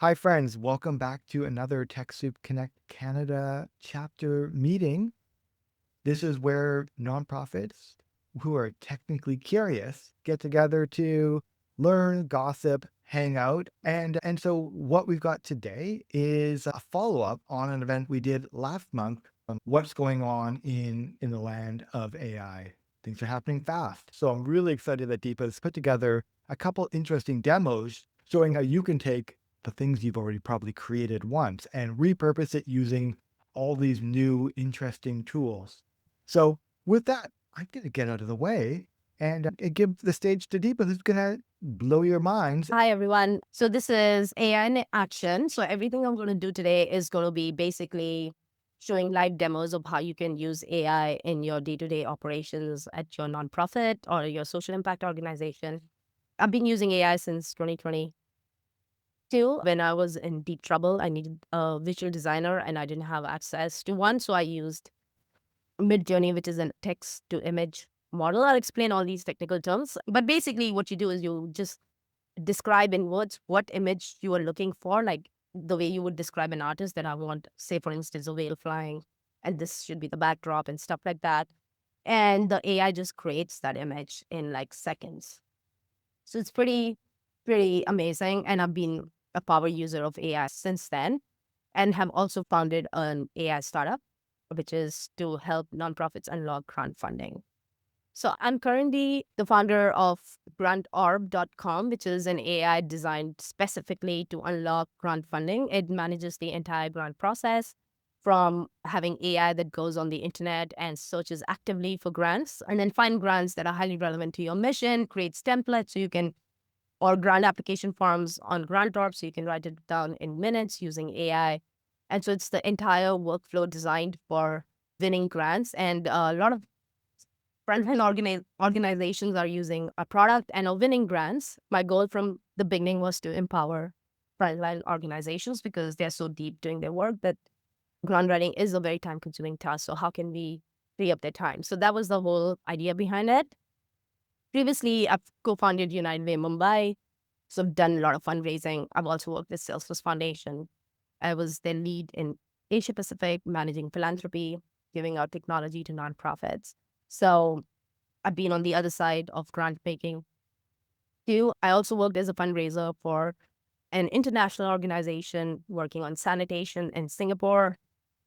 Hi, friends. Welcome back to another TechSoup Connect Canada chapter meeting. This is where nonprofits who are technically curious get together to learn, gossip, hang out. And so what we've got today is a follow-up on an event we did last month on what's going on in the land of AI. Things are happening fast. So I'm really excited that Deepa has put together a couple interesting demos showing how you can take the things you've already probably created once and repurpose it using all these new interesting tools. So with that, I'm going to get out of the way and give the stage to Deepa, who's going to blow your minds. Hi, everyone. So this is AI in action. So everything I'm going to do today is going to be basically showing live demos of how you can use AI in your day-to-day operations at your nonprofit or your social impact organization. I've been using AI since 2022. When I was in deep trouble, I needed a visual designer and I didn't have access to one. So I used MidJourney, which is a text-to-image model. I'll explain all these technical terms. But basically what you do is you just describe in words what image you are looking for, like the way you would describe an artist that I want, say, for instance, a whale flying, and this should be the backdrop and stuff like that. And the AI just creates that image in like seconds. So it's pretty amazing. And I've been a power user of AI since then and have also founded an AI startup, which is to help nonprofits unlock grant funding. So I'm currently the founder of GrantOrb.com, which is an AI designed specifically to unlock grant funding. It manages the entire grant process from having AI that goes on the internet and searches actively for grants and then find grants that are highly relevant to your mission, creates templates so you can, or grant application forms on GrantOrb so you can write it down in minutes using AI. And so it's the entire workflow designed for winning grants. And a lot of frontline organizations are using a product and are winning grants. My goal from the beginning was to empower frontline organizations because they're so deep doing their work that grant writing is a very time consuming task. So how can we free up their time? So that was the whole idea behind it. Previously, I've co-founded United Way Mumbai. So I've done a lot of fundraising. I've also worked with Salesforce Foundation. I was their lead in Asia Pacific, managing philanthropy, giving out technology to nonprofits. So I've been on the other side of grant making too. I also worked as a fundraiser for an international organization working on sanitation in Singapore,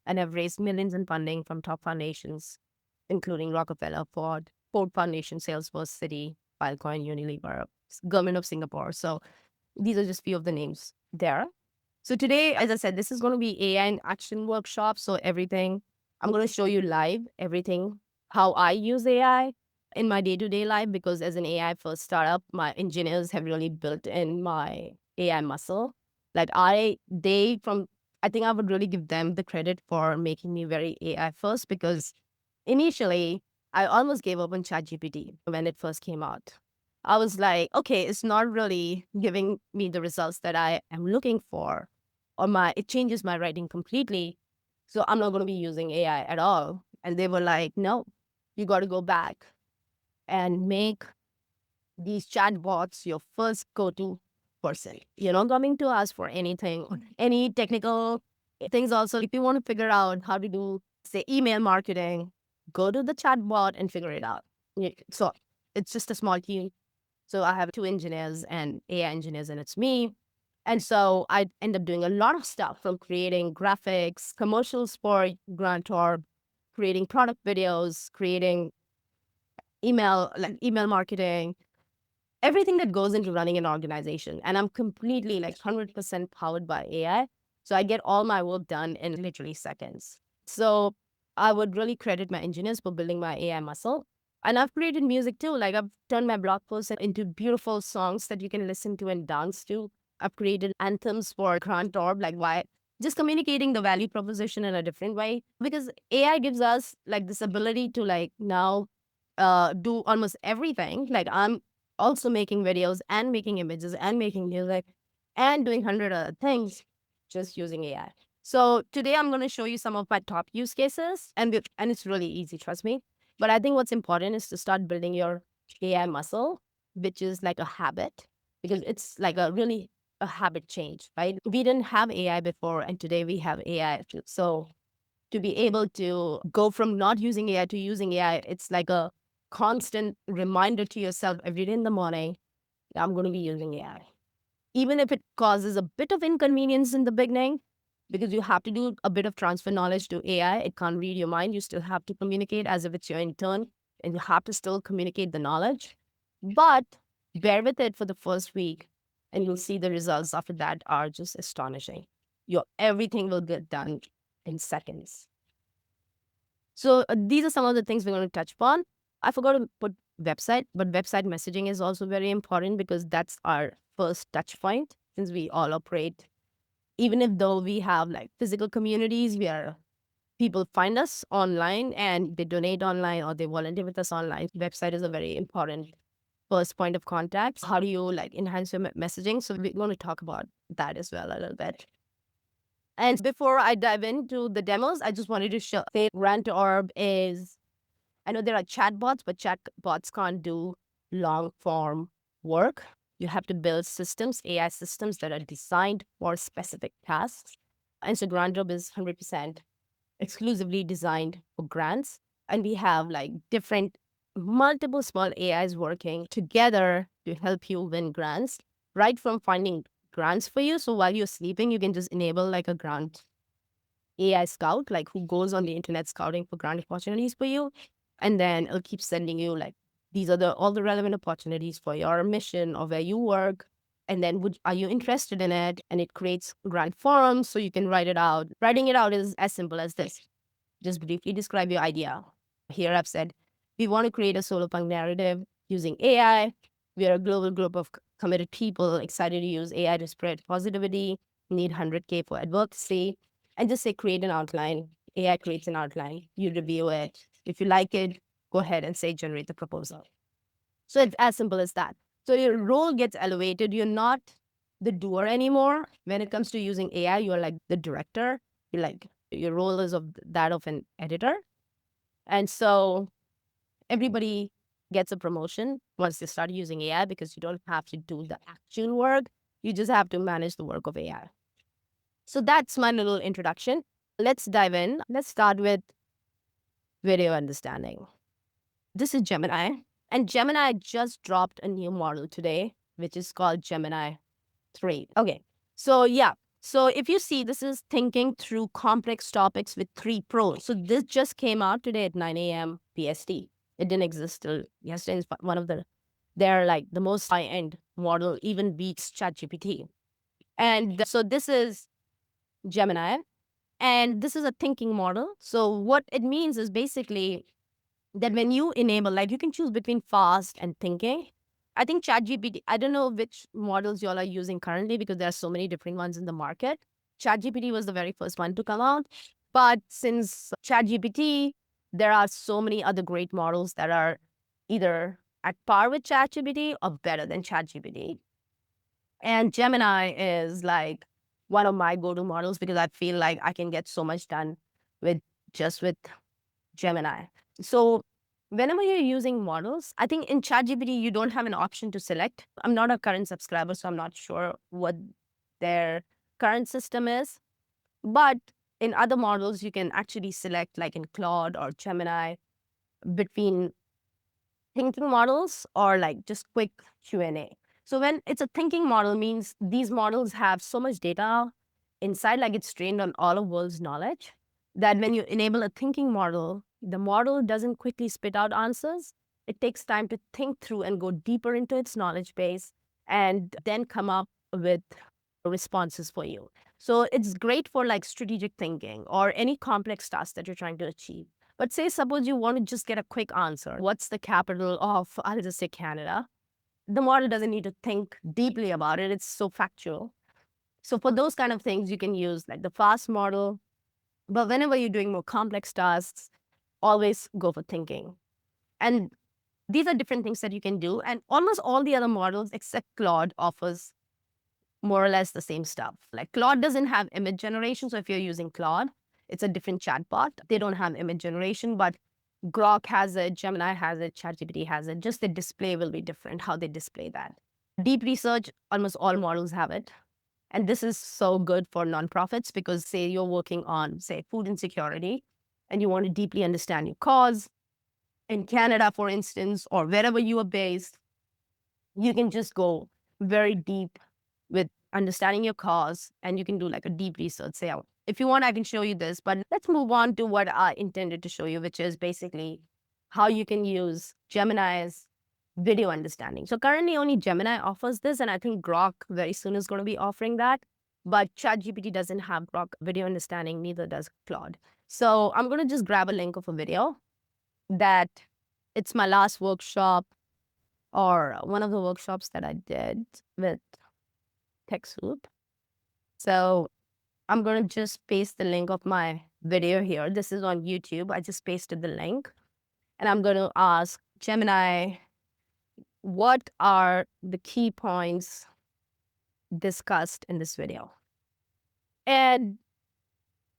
and have raised millions in funding from top foundations, including Rockefeller, Ford Foundation, Salesforce, Citi, Filecoin, Unilever, Government of Singapore. So these are just few of the names there. So today, as I said, this is going to be AI in action workshop. So everything, I'm going to show you live everything, how I use AI in my day-to-day life, because as an AI first startup, my engineers have really built in my AI muscle. Like I think I would really give them the credit for making me very AI first, because initially I almost gave up on ChatGPT when it first came out. I was like, okay, it's not really giving me the results that I am looking for, or it changes my writing completely. So I'm not going to be using AI at all. And they were like, no, you got to go back and make these chatbots your first go-to person. You're not coming to us for anything, any technical things. Also, if you want to figure out how to do, say, email marketing, go to the chatbot and figure it out. So it's just a small team. So I have two engineers and AI engineers, and it's me. And so I end up doing a lot of stuff, from creating graphics, commercials for GrantOrb, creating product videos, creating email marketing, everything that goes into running an organization. And I'm completely like 100% powered by AI. So I get all my work done in literally seconds. So I would really credit my engineers for building my AI muscle. And I've created music too. Like, I've turned my blog posts into beautiful songs that you can listen to and dance to. I've created anthems for GrantOrb, like why just communicating the value proposition in a different way. Because AI gives us like this ability to like now do almost everything. Like, I'm also making videos and making images and making music and doing 100 other things just using AI. So today I'm going to show you some of my top use cases, and it's really easy, trust me. But I think what's important is to start building your AI muscle, which is like a habit, because it's like a really a habit change, right? We didn't have AI before, and today we have AI. So to be able to go from not using AI to using AI, it's like a constant reminder to yourself every day in the morning, I'm going to be using AI. Even if it causes a bit of inconvenience in the beginning, because you have to do a bit of transfer knowledge to AI, it can't read your mind. You still have to communicate as if it's your intern, and you have to still communicate the knowledge. But bear with it for the first week, and you'll see the results after that are just astonishing. Your everything will get done in seconds. So these are some of the things we're going to touch upon. I forgot to put website, but website messaging is also very important because that's our first touch point since we all operate. Even if though we have like physical communities where people find us online and they donate online or they volunteer with us online, website is a very important first point of contact. How do you like enhance your messaging? So we're going to talk about that as well a little bit. And before I dive into the demos, I just wanted to say GrantOrb is, I know there are chatbots, but chatbots can't do long form work. You have to build systems, AI systems that are designed for specific tasks. And so GrantOrb is 100% exclusively designed for grants. And we have like different, multiple small AIs working together to help you win grants, right from finding grants for you. So while you're sleeping, you can just enable like a grant AI scout, like who goes on the internet scouting for grant opportunities for you. And then it'll keep sending you like, these are all the relevant opportunities for your mission or where you work. And then are you interested in it? And it creates grant forums so you can write it out. Writing it out is as simple as this. Just briefly describe your idea. Here I've said, we want to create a solar punk narrative using AI. We are a global group of committed people excited to use AI to spread positivity, need 100K for advocacy, and just say create an outline. AI creates an outline. You review it. If you like it, go ahead and say generate the proposal. So it's as simple as that. So your role gets elevated. You're not the doer anymore. When it comes to using AI, you're like the director. You're like, your role is of that of an editor. And so everybody gets a promotion once they start using AI because you don't have to do the actual work. You just have to manage the work of AI. So that's my little introduction. Let's dive in. Let's start with video understanding. This is Gemini. And Gemini just dropped a new model today, which is called Gemini 3. Okay. So yeah. So if you see, this is thinking through complex topics with 3 pros. So this just came out today at 9 a.m. PST. It didn't exist till yesterday. It's one of they're like the most high-end model, even beats ChatGPT. And so this is Gemini. And this is a thinking model. So what it means is basically that when you enable, like you can choose between fast and thinking. I think ChatGPT, I don't know which models y'all are using currently because there are so many different ones in the market. ChatGPT was the very first one to come out. But since ChatGPT, there are so many other great models that are either at par with ChatGPT or better than ChatGPT. And Gemini is like one of my go-to models because I feel like I can get so much done with Gemini. So whenever you're using models, I think in ChatGPT, you don't have an option to select. I'm not a current subscriber, so I'm not sure what their current system is. But in other models, you can actually select, like in Claude or Gemini, between thinking models or like just quick Q&A. So when it's a thinking model means these models have so much data inside, like it's trained on all of world's knowledge, that when you enable a thinking model, the model doesn't quickly spit out answers. It takes time to think through and go deeper into its knowledge base and then come up with responses for you. So it's great for like strategic thinking or any complex task that you're trying to achieve. But say, suppose you want to just get a quick answer. What's the capital of, I'll just say Canada? The model doesn't need to think deeply about it. It's so factual. So for those kind of things, you can use like the fast model. But whenever you're doing more complex tasks, always go for thinking. And these are different things that you can do. And almost all the other models except Claude offers more or less the same stuff. Like Claude doesn't have image generation. So if you're using Claude, it's a different chatbot. They don't have image generation, but Grok has it, Gemini has it, ChatGPT has it. Just the display will be different, how they display that. Deep research, almost all models have it. And this is so good for nonprofits because say you're working on, say, food insecurity, and you want to deeply understand your cause in Canada, for instance, or wherever you are based, you can just go very deep with understanding your cause and you can do like a deep research. Say, if you want, I can show you this, but let's move on to what I intended to show you, which is basically how you can use Gemini's video understanding. So currently only Gemini offers this, and I think Grok very soon is going to be offering that. But ChatGPT doesn't have Grok video understanding, neither does Claude. So I'm going to just grab a link of a video that it's my last workshop or one of the workshops that I did with TechSoup. So I'm going to just paste the link of my video here. This is on YouTube. I just pasted the link. And I'm going to ask Gemini, what are the key points discussed in this video? And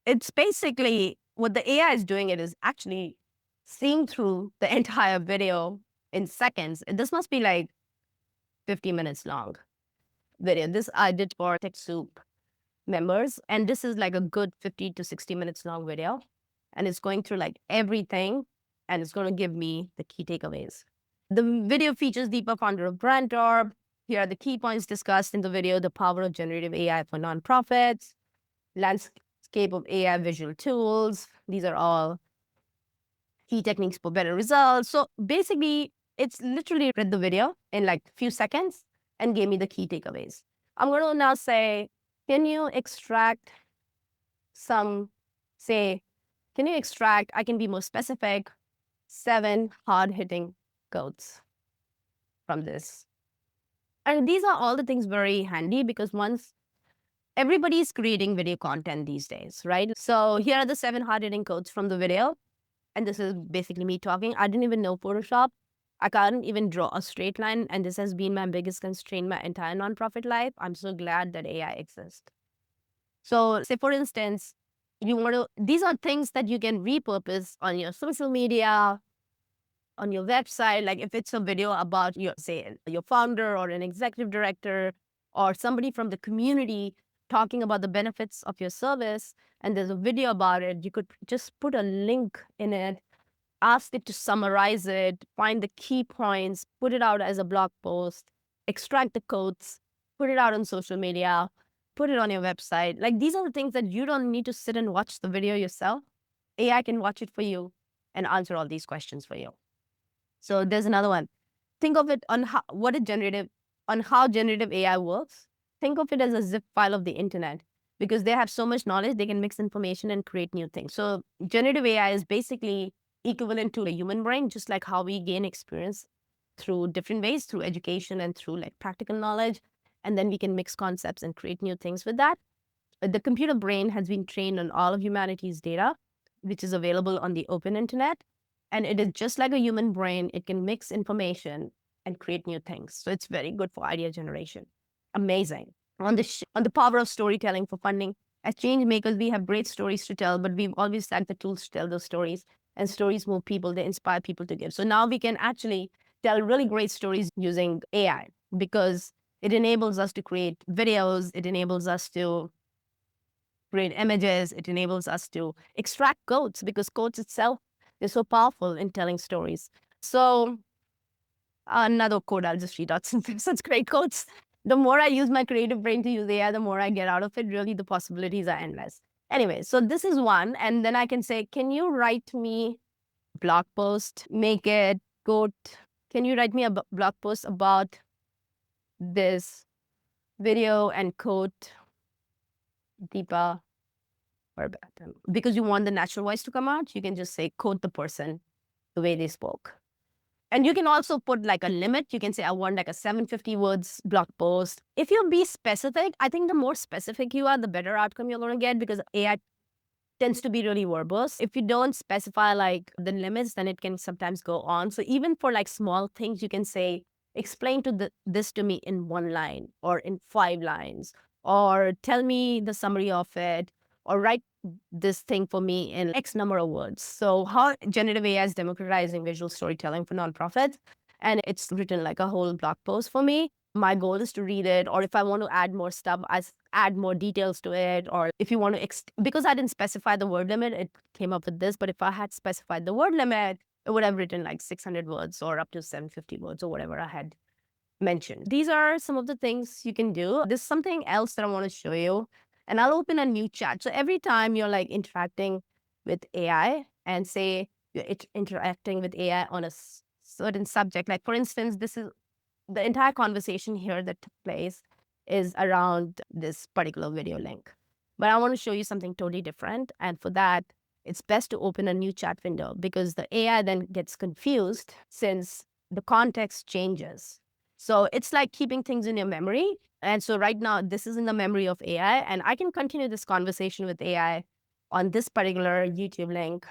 it's basically what the AI is doing, it is actually seeing through the entire video in seconds. And this must be like 50 minutes long video. This I did for TechSoup members. And this is like a good 50 to 60 minutes long video. And it's going through like everything. And it's going to give me the key takeaways. The video features Deepa, founder of GrantOrb. Here are the key points discussed in the video: the power of generative AI for nonprofits, landscape of AI visual tools. These are all key techniques for better results. So basically, it's literally read the video in like a few seconds and gave me the key takeaways. I'm going to now say, can you extract some, say, can you extract, I can be more specific, 7 hard-hitting quotes from this. And these are all the things very handy because once everybody's creating video content these days, right? So here are the 7 hard-hitting quotes from the video. And this is basically me talking. I didn't even know Photoshop. I can't even draw a straight line. And this has been my biggest constraint my entire nonprofit life. I'm so glad that AI exists. So say, for instance, these are things that you can repurpose on your social media, on your website. Like if it's a video about your, say, your founder or an executive director or somebody from the community talking about the benefits of your service, and there's a video about it, you could just put a link in it, ask it to summarize it, find the key points, put it out as a blog post, extract the quotes, put it out on social media, put it on your website. Like these are the things that you don't need to sit and watch the video yourself. AI can watch it for you and answer all these questions for you. So there's another one. Think of it on how generative AI works. Think of it as a zip file of the internet because they have so much knowledge, they can mix information and create new things. So generative AI is basically equivalent to a human brain, just like how we gain experience through different ways, through education and through like practical knowledge. And then we can mix concepts and create new things with that. The computer brain has been trained on all of humanity's data, which is available on the open internet. And it is just like a human brain. It can mix information and create new things. So it's very good for idea generation. Amazing. On the power of storytelling for funding. As change makers, we have great stories to tell, but we've always lacked the tools to tell those stories. And stories move people, they inspire people to give. So now we can actually tell really great stories using AI because it enables us to create videos. It enables us to create images. It enables us to extract quotes because quotes itself, they're so powerful in telling stories. So another quote I'll just read out since there's such great quotes. The more I use my creative brain to use AI, the more I get out of it. Really, the possibilities are endless. Anyway, so this is one. And then I can say, can you write me a blog post, make it quote, can you write me a blog post about this video and quote Deepa? Or because you want the natural voice to come out, you can just say, quote the person the way they spoke. And you can also put like a limit. You can say, I want like a 750 words blog post. If you be specific, I think the more specific you are, the better outcome you're going to get because AI tends to be really verbose. If you don't specify like the limits, then it can sometimes go on. So even for like small things, you can say, explain this to me in 1 line or in 5 lines, or tell me the summary of it, or write this thing for me in X number of words. So how generative AI is democratizing visual storytelling for nonprofits. And it's written like a whole blog post for me. my goal is to read it, or if I want to add more stuff, add more details to it, or if you want to, because I didn't specify the word limit, it came up with this, but if I had specified the word limit, it would have written like 600 words or up to 750 words or whatever I had mentioned. These are some of the things you can do. There's something else that I want to show you, and I'll open a new chat. So every time you're like interacting with AI and say you're interacting with AI on a certain subject, like for instance, this is the entire conversation here that took place is around this particular video link. But I want to show you something totally different. And for that, it's best to open a new chat window because the AI then gets confused since the context changes. So it's like keeping things in your memory. And so right now, this is in the memory of AI, and I can continue this conversation with AI on this particular YouTube link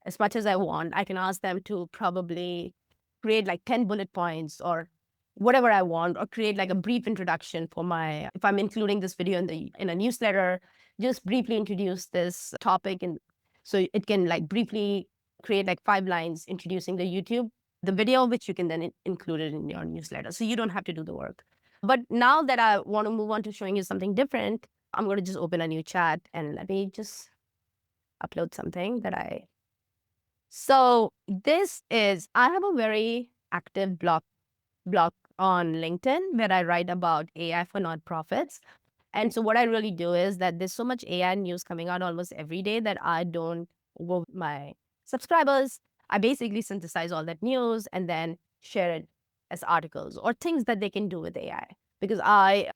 as much as I want. I can ask them to probably create like 10 bullet points or whatever I want, or create like a brief introduction for my, if I'm including this video in a newsletter, just briefly introduce this topic. And so it can like briefly create like 5 lines introducing the video, which you can then include it in your newsletter. So you don't have to do the work. But now that I want to move on to showing you something different, I'm going to just open a new chat and let me just upload something that so this is, I have a very active blog on LinkedIn where I write about AI for nonprofits. And so what I really do is that there's so much AI news coming out almost every day that I don't go with my subscribers. I basically synthesize all that news and then share it as articles or things that they can do with AI. Because I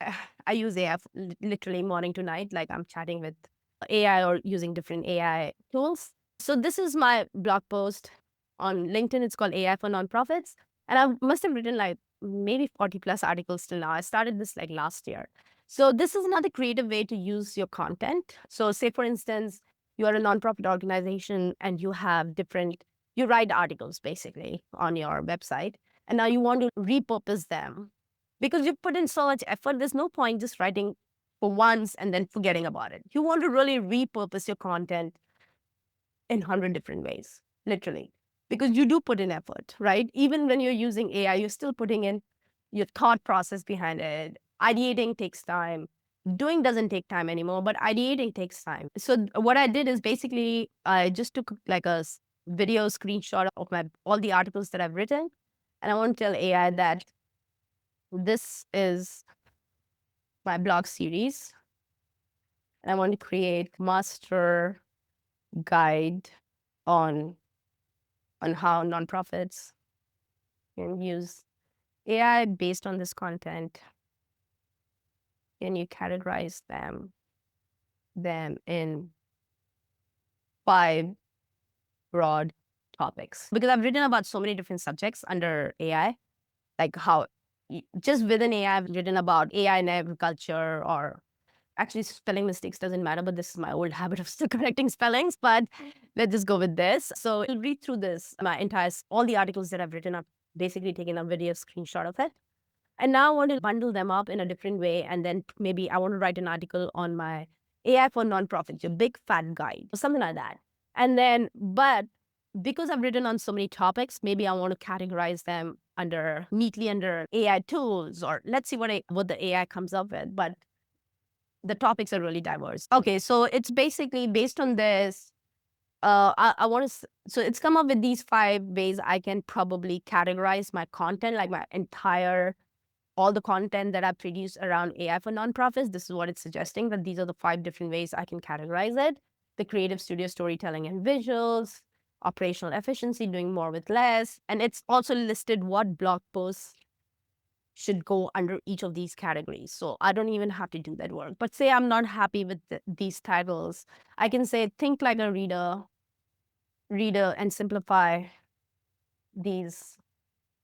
use AI literally morning to night, like I'm chatting with AI or using different AI tools. So this is my blog post on LinkedIn. It's called AI for Nonprofits. And I must have written like maybe 40 plus articles till now. I started this like last year. So this is another creative way to use your content. So say, for instance, you are a nonprofit organization and you write articles basically on your website. And now you want to repurpose them because you put in so much effort. There's no point just writing for once and then forgetting about it. You want to really repurpose your content in 100 different ways, literally, because you do put in effort, right? Even when you're using AI, you're still putting in your thought process behind it. Ideating takes time. Doing doesn't take time anymore, but ideating takes time. So what I did is basically I just took like a video screenshot of all the articles that I've written, and I want to tell AI that this is my blog series, and I want to create master guide on how nonprofits can use AI based on this content, and you categorize them in 5 broad topics. Because I've written about so many different subjects under AI, like how just within AI, I've written about AI in agriculture, or actually spelling mistakes doesn't matter, but this is my old habit of still correcting spellings, but let's just go with this. So I'll read through this, all the articles that I've written. I've basically taken a video screenshot of it. And now I want to bundle them up in a different way. And then maybe I want to write an article on my AI for nonprofits, your big fat guide, or something like that. And then, but because I've written on so many topics, maybe I want to categorize them neatly under AI tools, or let's see what the AI comes up with. But the topics are really diverse. Okay, so it's basically based on this. I want to, so it's come up with these 5 ways I can probably categorize my content, like all the content that I produce around AI for nonprofits. This is what it's suggesting, that these are the 5 different ways I can categorize it: the creative studio, storytelling and visuals, operational efficiency, doing more with less. And it's also listed what blog posts should go under each of these categories. So I don't even have to do that work. But say I'm not happy with these titles, I can say, think like a reader, and simplify these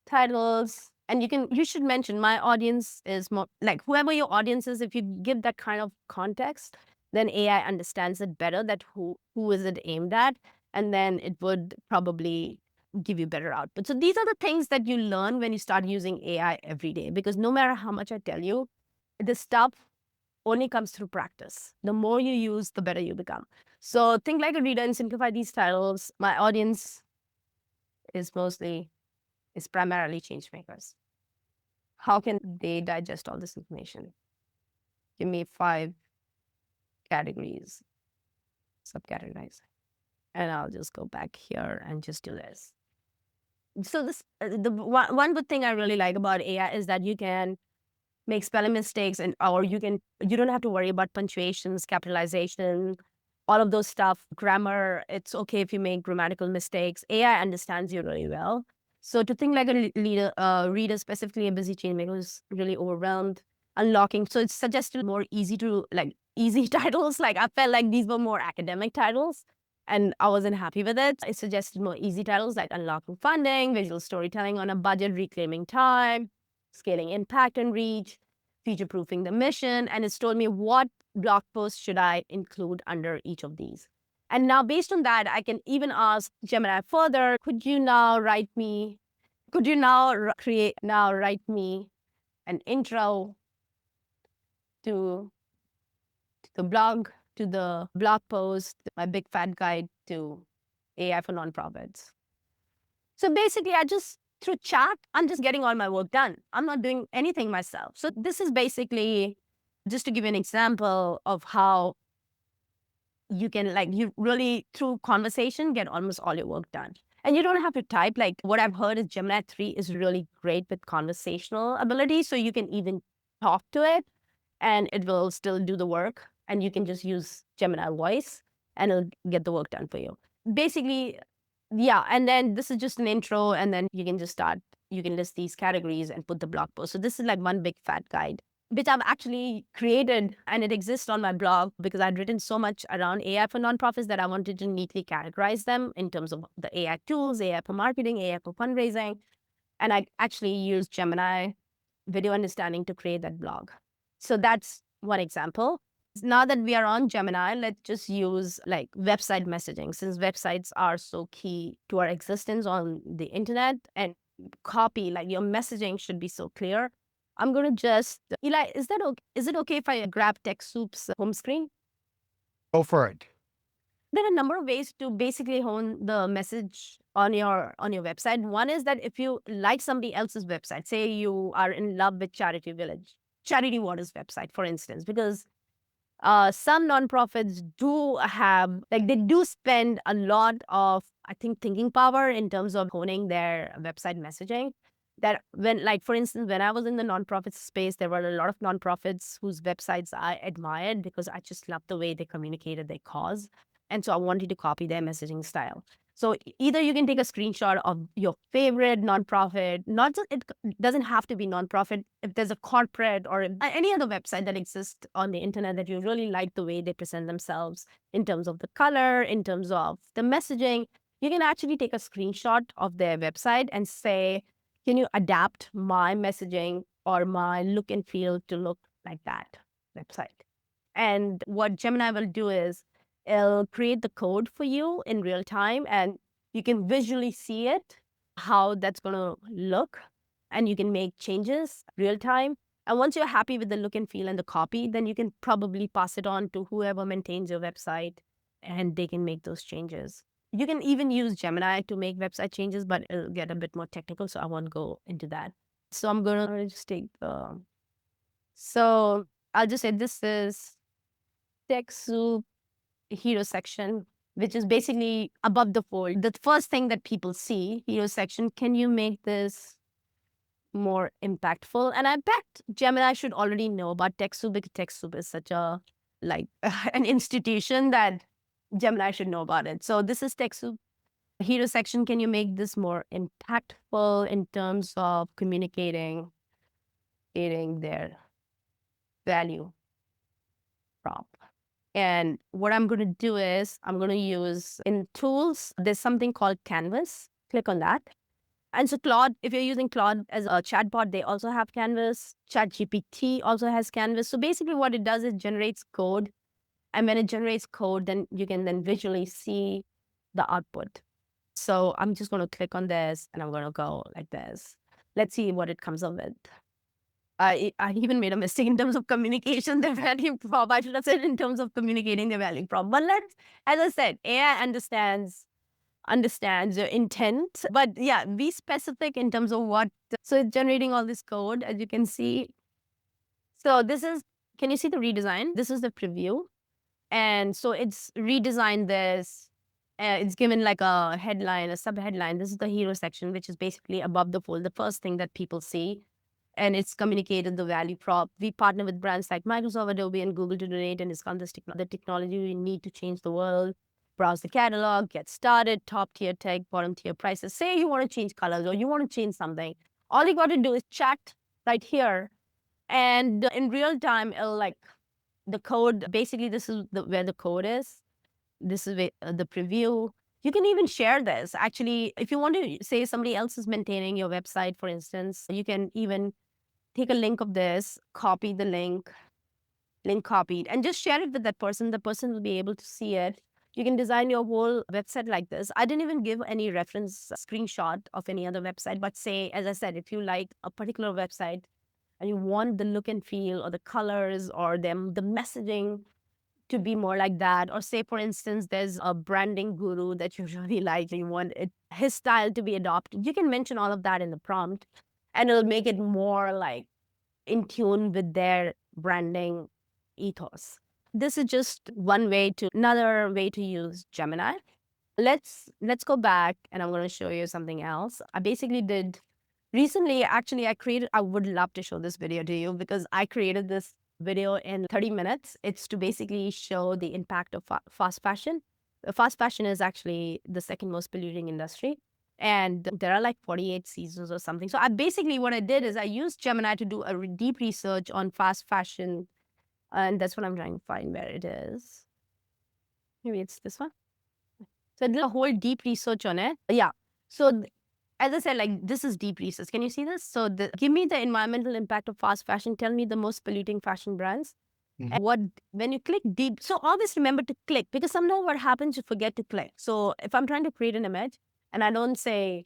titles. And you should mention my audience is more like whoever your audience is. If you give that kind of context, then AI understands it better, that who is it aimed at, and then it would probably give you better output. So these are the things that you learn when you start using AI every day, because no matter how much I tell you, this stuff only comes through practice. The more you use, the better you become. So think like a reader and simplify these titles. My audience is primarily change makers. How can they digest all this information? Give me 5 categories, subcategorize. And I'll just go back here and just do this. So this the one good thing I really like about AI is that you can make spelling mistakes, and or you don't have to worry about punctuations, capitalization, all of those stuff, grammar. It's okay if you make grammatical mistakes. AI understands you really well. So to think like a leader, reader, specifically a busy change maker who's really overwhelmed, unlocking. So it's suggested more easy to like easy titles. Like I felt like these were more academic titles, and I wasn't happy with it. It suggested more easy titles like unlocking funding, visual storytelling on a budget, reclaiming time, scaling impact and reach, future proofing the mission. And it's told me what blog post should I include under each of these. And now, based on that, I can even ask Gemini further, could you now write me, could you now write me an intro to the blog, to the blog post, my big fat guide to AI for nonprofits. So basically, through chat, I'm just getting all my work done. I'm not doing anything myself. So this is basically just to give you an example of how you can, like, you really, through conversation, get almost all your work done. And you don't have to type. Like, what I've heard is Gemini 3 is really great with conversational ability. So you can even talk to it and it will still do the work. And you can just use Gemini voice and it'll get the work done for you. Basically, yeah. And then this is just an intro. And then you can just start, you can list these categories and put the blog post. So this is like one big fat guide, which I've actually created, and it exists on my blog because I'd written so much around AI for nonprofits that I wanted to neatly categorize them in terms of the AI tools, AI for marketing, AI for fundraising. And I actually used Gemini video understanding to create that blog. So that's one example. Now that we are on Gemini, let's just use like website messaging, since websites are so key to our existence on the internet, and copy, like your messaging should be so clear. I'm going to just, Eli, is it okay if I grab TechSoup's home screen? Go for it. There are a number of ways to basically hone the message on your website. One is that if you like somebody else's website, say you are in love with Charity Waters website, for instance, because some nonprofits do have, like, they do spend a lot of, I think, thinking power in terms of honing their website messaging. That when, like, for instance, when I was in the nonprofit space, there were a lot of nonprofits whose websites I admired because I just loved the way they communicated their cause. And so I wanted to copy their messaging style. So either you can take a screenshot of your favorite nonprofit, not just, it doesn't have to be nonprofit. If there's a corporate or any other website that exists on the internet that you really like the way they present themselves in terms of the color, in terms of the messaging, you can actually take a screenshot of their website and say, can you adapt my messaging or my look and feel to look like that website? And what Gemini will do is it'll create the code for you in real time, and you can visually see it, how that's going to look, and you can make changes real time. And once you're happy with the look and feel and the copy, then you can probably pass it on to whoever maintains your website and they can make those changes. You can even use Gemini to make website changes, but it'll get a bit more technical, so I won't go into that. So I'm going to just take the... So I'll just say this is TechSoup hero section, which is basically above the fold. The first thing that people see, hero section, can you make this more impactful? And I bet Gemini should already know about TechSoup because TechSoup is such a, like, an institution that Gemini should know about it. So this is TechSoup hero section. Can you make this more impactful in terms of communicating their value prop? And what I'm going to do is I'm going to use in tools, there's something called Canvas. Click on that. And so Claude, if you're using Claude as a chatbot, they also have Canvas. ChatGPT also has Canvas. So basically what it does is generates code. And when it generates code, then you can then visually see the output. So I'm just going to click on this and I'm going to go like this. Let's see what it comes up with. I even made a mistake in terms of communication, the value prop. I should have said in terms of communicating the value prop. But let's, as I said, AI understands understands your intent. But yeah, be specific in terms of what. So it's generating all this code, as you can see. So this is, can you see the redesign? This is the preview. And so it's redesigned this. It's given like a headline, a sub-headline. This is the hero section, which is basically above the fold, the first thing that people see. And it's communicated the value prop. We partner with brands like Microsoft, Adobe, and Google to donate and discount the technology we need to change the world. Browse the catalog, get started, top tier tech, bottom tier prices. Say you want to change colors or you want to change something. All you got to do is chat right here. And in real time, it'll like the code, basically this is where the code is. This is the preview. You can even share this. Actually, if you want to say somebody else is maintaining your website, for instance, you can even take a link of this, copy the link copied, and just share it with that person. The person will be able to see it. You can design your whole website like this. I didn't even give any reference screenshot of any other website, but say, as I said, if you like a particular website and you want the look and feel or the colors or the messaging to be more like that, or say, for instance, there's a branding guru that you really like, you want his style to be adopted, you can mention all of that in the prompt, and it'll make it more like in tune with their branding ethos. This is just another way to use Gemini. Let's go back, and I'm going to show you something else. I basically did recently, actually, I would love to show this video to you because I created this video in 30 minutes. It's to basically show the impact of fast fashion. Fast fashion is actually the second most polluting industry. And there are like 48 seasons or something. So what I did is I used Gemini to do a deep research on fast fashion. And that's what I'm trying to find where it is. Maybe it's this one. So I did a whole deep research on it. Yeah. So as I said, like this is deep research. Can you see this? So give me the environmental impact of fast fashion. Tell me the most polluting fashion brands. And when you click deep, so always remember to click, because sometimes what happens, you forget to click. So if I'm trying to create an image and I don't say,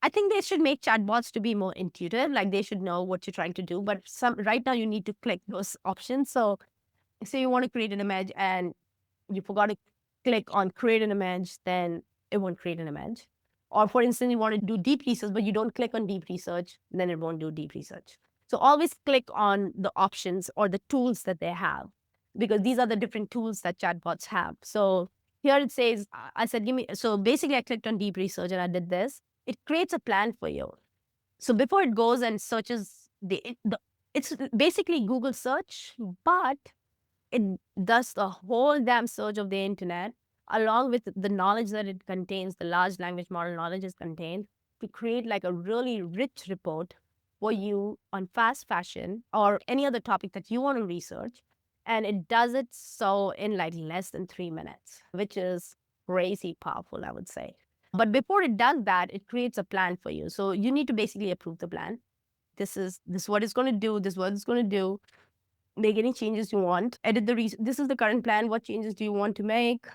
I think they should make chatbots to be more intuitive, like they should know what you're trying to do. But right now you need to click those options. So say you want to create an image and you forgot to click on create an image, then it won't create an image. Or for instance, you want to do deep research, but you don't click on deep research, then it won't do deep research. So always click on the options or the tools that they have, because these are the different tools that chatbots have. So here it says, I said, so basically I clicked on deep research and I did this. It creates a plan for you. So before it goes and searches it's basically Google search, but it does the whole damn search of the internet, along with the knowledge that it contains, the large language model knowledge is contained, to create like a really rich report for you on fast fashion or any other topic that you want to research. And it does it so in like less than 3 minutes, which is crazy powerful, I would say. But before it does that, it creates a plan for you. So you need to basically approve the plan. This is what it's going to do. This is what it's going to do. Make any changes you want. Edit this is the current plan. What changes do you want to make?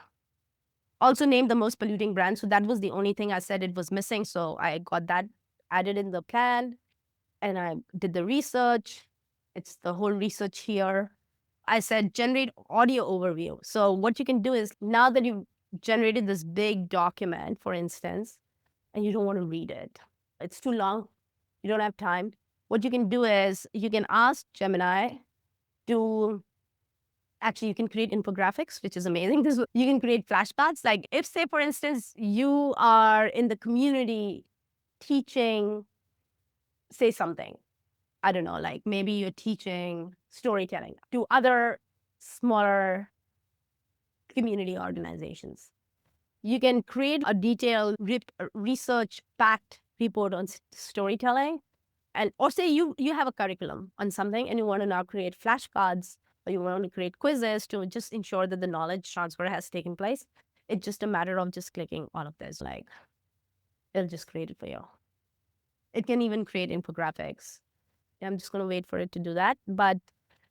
Also name the most polluting brand. So that was the only thing I said it was missing. So I got that added in the plan and I did the research. It's the whole research here. I said generate audio overview. So what you can do is, now that you've generated this big document, for instance, and you don't want to read it, it's too long, you don't have time, what you can do is you can ask Gemini to, actually you can create infographics, which is amazing. You can create flashcards. Like if, say, for instance, you are in the community teaching, say something, I don't know, like maybe you're teaching storytelling to other smaller community organizations. You can create a detailed research-packed report on storytelling. And or say you have a curriculum on something and you want to now create flashcards, or you want to create quizzes to just ensure that the knowledge transfer has taken place. It's just a matter of just clicking all of this. Like it'll just create it for you. It can even create infographics. I'm just going to wait for it to do that. But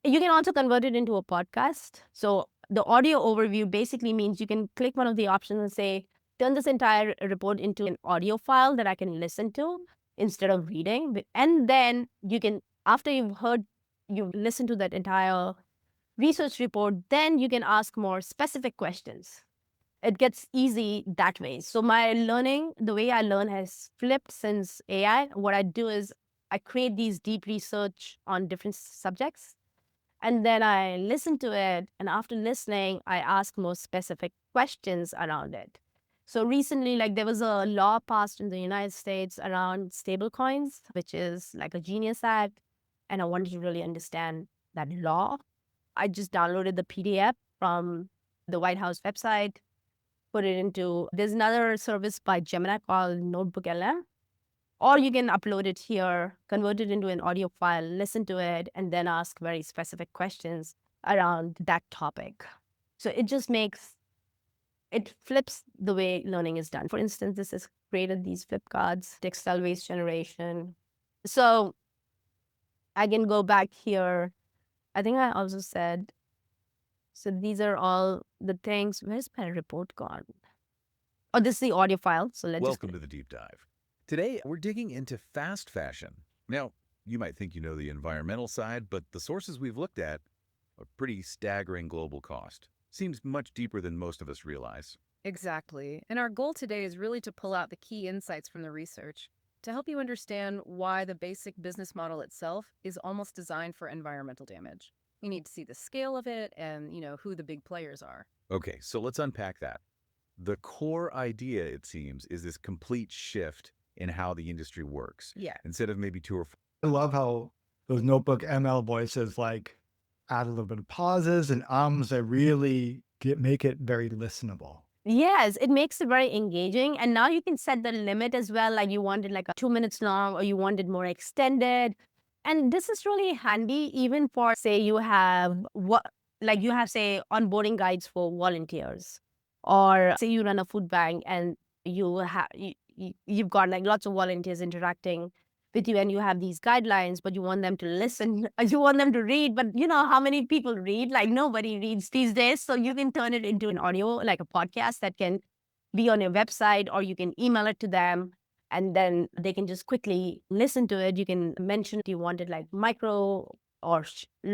you can also convert it into a podcast. So the audio overview basically means you can click one of the options and say, turn this entire report into an audio file that I can listen to instead of reading. And then you can, after you've listened to that entire research report, then you can ask more specific questions. it gets easy that way. So my learning, the way I learn has flipped since AI. What I do is I create these deep research on different subjects, and then I listen to it. And after listening, I ask more specific questions around it. So recently, like there was a law passed in the United States around stablecoins, which is like a Genius Act. And I wanted to really understand that law. I just downloaded the PDF from the White House website, put it into, there's another service by Gemini called Notebook LM, or you can upload it here, convert it into an audio file, listen to it, and then ask very specific questions around that topic. So it just makes, it flips the way learning is done. For instance, this has created these flip cards, textile waste generation. So I can go back here. I think I also said, so these are all the things. Where's my report gone? Oh, this is the audio file. So let's Welcome to the deep dive. Today, we're digging into fast fashion. Now, you might think you know the environmental side, but the sources we've looked at are pretty staggering global cost. Seems much deeper than most of us realize. Exactly. And our goal today is really to pull out the key insights from the research to help you understand why the basic business model itself is almost designed for environmental damage. You need to see the scale of it and, who the big players are. Okay, so let's unpack that. The core idea, it seems, is this complete shift in how the industry works. Yeah. Instead of maybe 2 or 4 I love how those notebook ML voices like add a little bit of pauses and ums that really make it very listenable. Yes, it makes it very engaging. And now you can set the limit as well. Like you want it like a 2 minutes long or you want it more extended. And this is really handy even for, say, you have what, like you have, say, onboarding guides for volunteers, or say you run a food bank and you've got like lots of volunteers interacting with you and you have these guidelines, but you want them to listen, you want them to read, but you know how many people read? Like nobody reads these days. So you can turn it into an audio, like a podcast that can be on your website, or you can email it to them and then they can just quickly listen to it. You can mention if you want it like micro or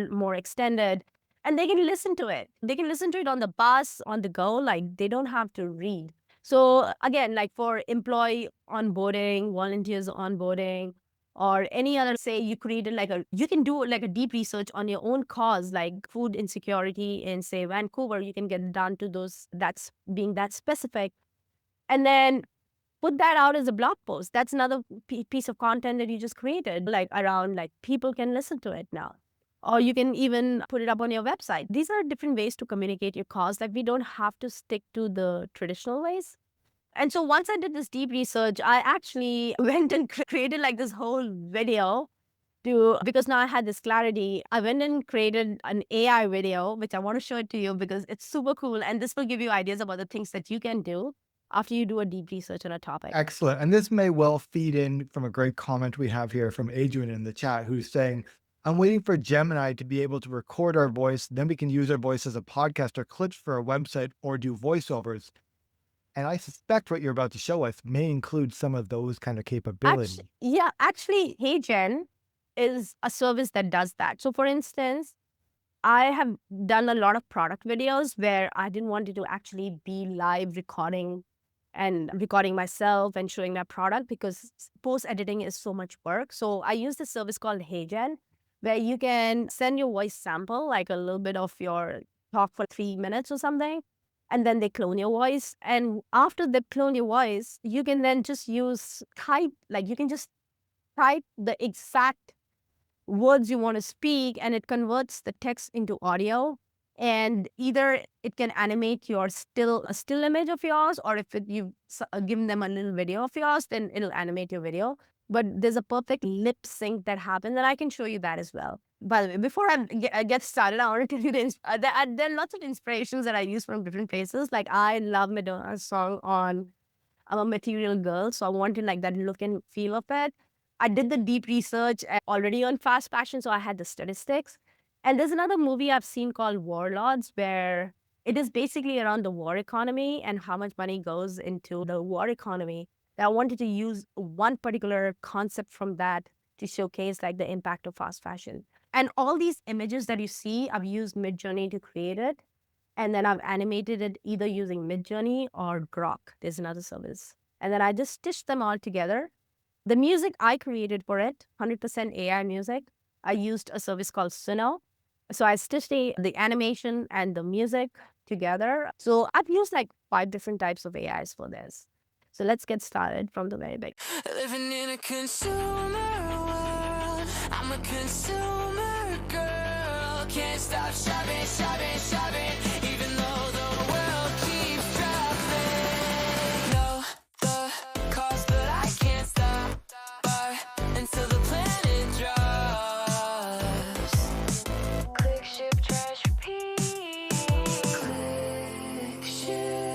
more extended, and they can listen to it. They can listen to it on the bus, on the go, like they don't have to read. So again, like for employee onboarding, volunteers onboarding, or any other, say you created like you can do like a deep research on your own cause, like food insecurity in, say, Vancouver, you can get down to those, that's being that specific. And then put that out as a blog post. That's another piece of content that you just created, like around, like people can listen to it now. Or you can even put it up on your website. These are different ways to communicate your cause. Like we don't have to stick to the traditional ways. And so once I did this deep research, I actually went and created like this whole video because now I had this clarity. I went and created an AI video, which I want to show it to you because it's super cool. And this will give you ideas about the things that you can do after you do a deep research on a topic. Excellent. And this may well feed in from a great comment we have here from Adrian in the chat, who's saying, I'm waiting for Gemini to be able to record our voice. Then we can use our voice as a podcast or clips for our website or do voiceovers. And I suspect what you're about to show us may include some of those kind of capabilities. Actually, HeyGen is a service that does that. So for instance, I have done a lot of product videos where I didn't want it to actually be live recording and recording myself and showing my product because post-editing is so much work. So I use this service called HeyGen, where you can send your voice sample, like a little bit of your talk for 3 minutes or something, and then they clone your voice. And after they clone your voice, you can then just use type, like you can just type the exact words you want to speak, and it converts the text into audio. And either it can animate a still image of yours, or if you've given them a little video of yours, then it'll animate your video. But there's a perfect lip sync that happens, and I can show you that as well. By the way, before I get started, I want to tell you there are lots of inspirations that I use from different places. Like I love Madonna's song on I'm a Material Girl, so I wanted like that look and feel of it. I did the deep research already on fast fashion, so I had the statistics. And there's another movie I've seen called Warlords, where it is basically around the war economy and how much money goes into the war economy. That I wanted to use one particular concept from that to showcase like the impact of fast fashion. And all these images that you see, I've used MidJourney to create it. And then I've animated it either using MidJourney or Grok. There's another service. And then I just stitched them all together. The music I created for it, 100% AI music. I used a service called Suno. So I stitched the animation and the music together. So I've used like 5 different types of AIs for this. So let's get started from the very beginning. Living in a consumer world, I'm a consumer girl. Can't stop shopping, shopping, shopping, even though the world keeps dropping. Know the cost, but I can't stop. Buy until the planet drops. Click, ship, trash, repeat. Click, ship,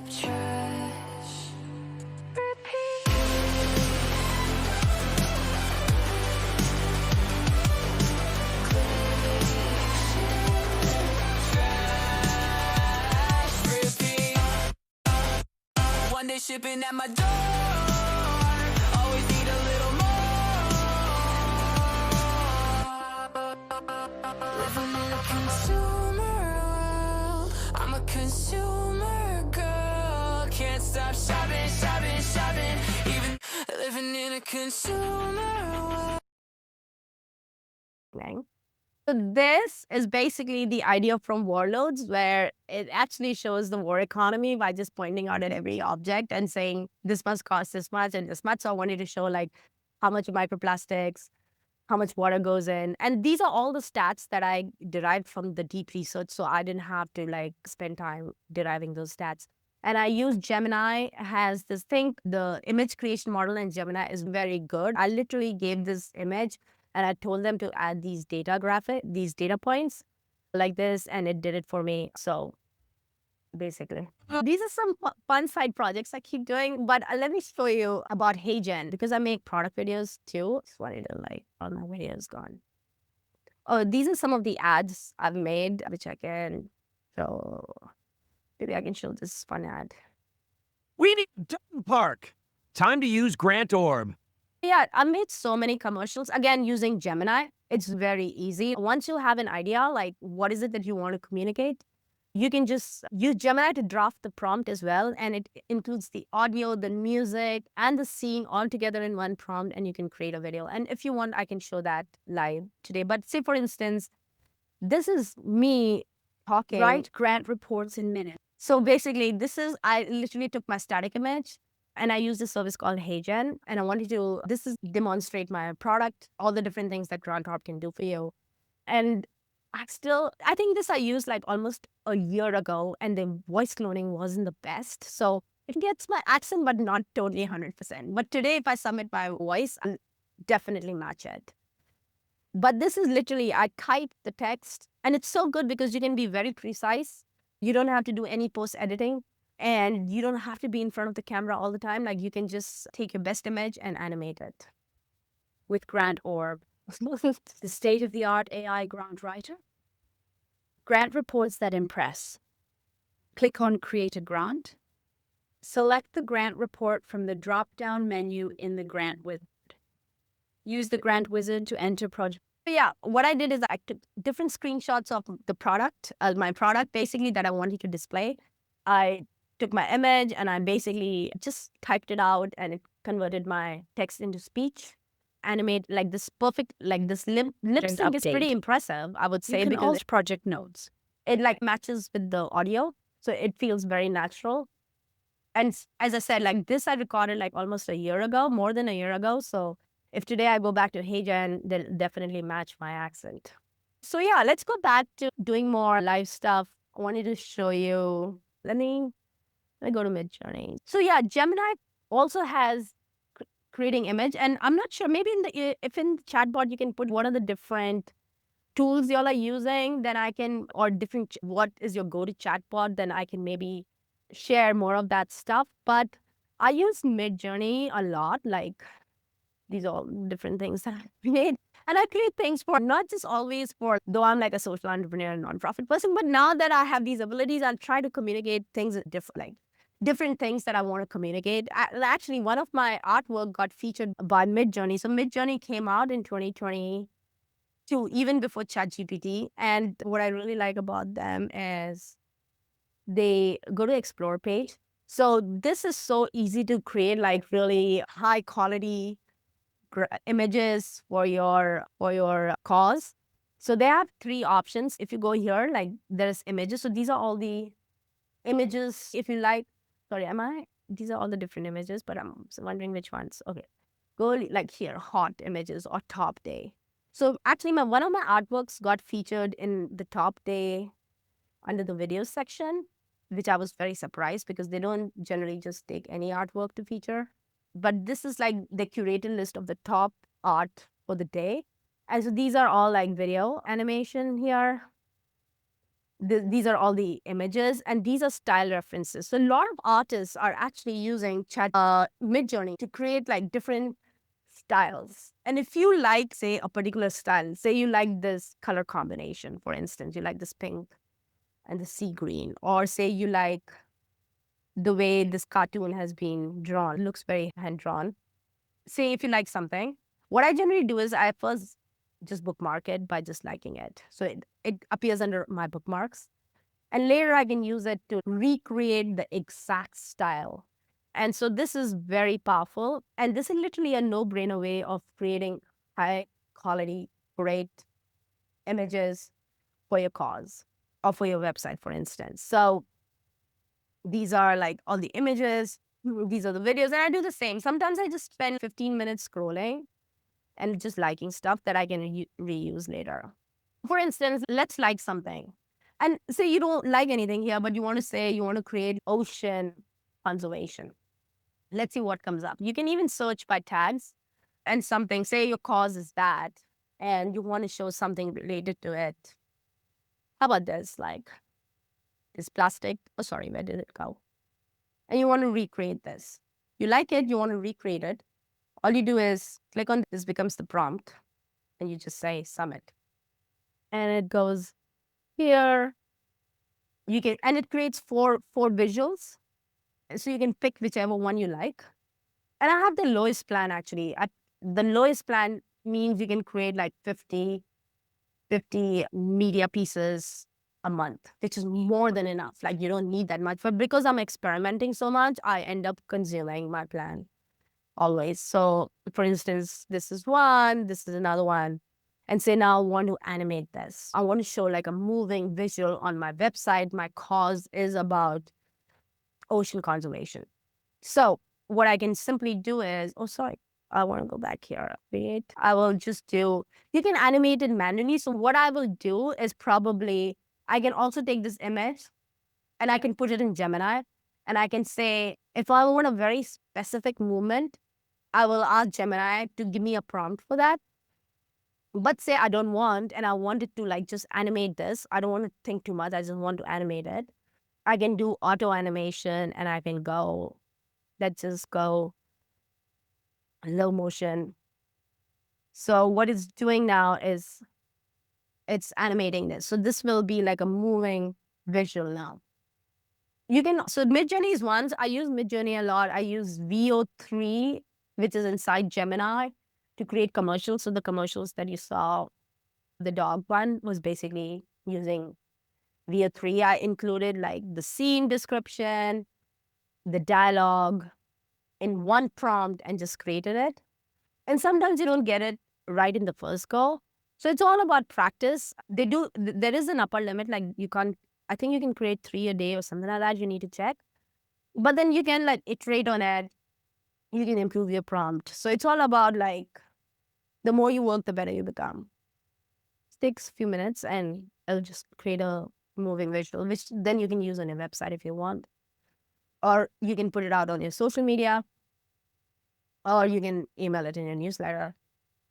trash, repeat. One day shipping at my door. Always need a little more. Living in a consumer world, I'm a consumer girl. Can't stop shopping, shopping, shopping, even living in a consumer world. So this is basically the idea from Warlords, where it actually shows the war economy by just pointing out at every object and saying this must cost this much and this much. So I wanted to show like how much microplastics, how much water goes in. And these are all the stats that I derived from the deep research. So I didn't have to like spend time deriving those stats. And I use Gemini has this thing, the image creation model in Gemini is very good. I literally gave this image and I told them to add these data points like this, and it did it for me. So basically, these are some fun side projects I keep doing, but let me show you about HeyGen because I make product videos too. Just wanted to like, all my videos gone. Oh, these are some of the ads I've made, which I can show. Maybe I can show this fun ad. We need a dog park. Time to use GrantOrb. Yeah, I made so many commercials, again, using Gemini. It's very easy. Once you have an idea, like what is it that you want to communicate, you can just use Gemini to draft the prompt as well. And it includes the audio, the music, and the scene all together in one prompt, and you can create a video. And if you want, I can show that live today. But say, for instance, this is me talking. Write grant reports in minutes. So basically, I literally took my static image and I used a service called HeyGen. And I wanted to, demonstrate my product, all the different things that GrantOrb can do for you. And I think I used like almost a year ago, and the voice cloning wasn't the best. So it gets my accent, but not totally 100%. But today, if I submit my voice, I'll definitely match it. But this is literally, I type the text, and it's so good because you can be very precise. You don't have to do any post-editing, and you don't have to be in front of the camera all the time. Like you can just take your best image and animate it. With GrantOrb, the state-of-the-art AI grant writer. Grant reports that impress. Click on Create a Grant. Select the grant report from the drop-down menu in the Grant Wizard. Use the Grant Wizard to enter project. Yeah, what I did is I took different screenshots of the product, my product basically that I wanted to display. I took my image and I basically just typed it out, and it converted my text into speech. Animate like this perfect, like this lip sync is pretty impressive, I would say, You can because also project notes. it like matches with the audio. So it feels very natural. And as I said, like this I recorded like almost a year ago, more than a year ago. So if today I go back to HeyGen, they'll definitely match my accent. So yeah, let's go back to doing more live stuff. I wanted to show you, let me go to MidJourney. So yeah, Gemini also has creating image, and I'm not sure, maybe if in the chatbot you can put what are the different tools y'all are using, then I can, or what is your go-to chatbot, then I can maybe share more of that stuff. But I use MidJourney a lot, like these are all different things that I've made. And I create things for not just always for, though I'm like a social entrepreneur and nonprofit person, but now that I have these abilities, I'll try to communicate things different things that I want to communicate. Actually, one of my artwork got featured by MidJourney. So MidJourney came out in 2022, even before ChatGPT. And what I really like about them is they go to explore page. So this is so easy to create like really high quality images for your cause. So they have 3 options. If you go here, like there's images. So these are all the images. If you like, these are all the different images, but I'm wondering which ones. Okay. Go like here, hot images or top day. So actually one of my artworks got featured in the top day under the videos section, which I was very surprised because they don't generally just take any artwork to feature. But this is like the curated list of the top art for the day. And so these are all like video animation here. These are all the images, and these are style references. So a lot of artists are actually using MidJourney to create like different styles. And if you like, say, a particular style, say you like this color combination, for instance, you like this pink and the sea green, or say you like the way this cartoon has been drawn, it looks very hand-drawn. Say if you like something, what I generally do is I first just bookmark it by just liking it. So it appears under my bookmarks. And later I can use it to recreate the exact style. And so this is very powerful. And this is literally a no-brainer way of creating high quality, great images for your cause or for your website, for instance. So these are like all the images. These are the videos. And I do the same. Sometimes I just spend 15 minutes scrolling and just liking stuff that I can reuse later. For instance, let's like something. And say you don't like anything here, but you want to create ocean conservation. Let's see what comes up. You can even search by tags and something. Say your cause is that, and you want to show something related to it. How about this? Like this plastic. Oh, sorry, where did it go? And you want to recreate this. You like it, you want to recreate it. All you do is click on this, becomes the prompt, and you just say summit. And it goes here. And it creates four visuals. So you can pick whichever one you like. And I have the lowest plan actually. The lowest plan means you can create like 50 media pieces a month, which is more than enough. Like you don't need that much. But because I'm experimenting so much, I end up consuming my plan always. So for instance, this is one, this is another one. And say now I want to animate this. I want to show like a moving visual on my website. My cause is about ocean conservation. So what I can simply do is, I want to go back here. I will just do, you can animate it manually. So what I will do is I can also take this image and I can put it in Gemini. And I can say, if I want a very specific movement, I will ask Gemini to give me a prompt for that. But say I don't want, and I wanted to like just animate this. I don't want to think too much. I just want to animate it. I can do auto animation and I can go, let's just go low motion. So what it's doing now is it's animating this. So this will be like a moving visual now. So MidJourney is one. I use MidJourney a lot. I use VO3, which is inside Gemini, to create commercials. So the commercials that you saw, the dog one was basically using VO3. I included like the scene description, the dialogue in one prompt and just created it. And sometimes you don't get it right in the first go. So it's all about practice. There is an upper limit, like I think you can create 3 a day or something like that. You need to check. But then you can like iterate on it. You can improve your prompt. So it's all about like, the more you work, the better you become. It takes a few minutes and it'll just create a moving visual, which then you can use on your website if you want. Or you can put it out on your social media. Or you can email it in your newsletter.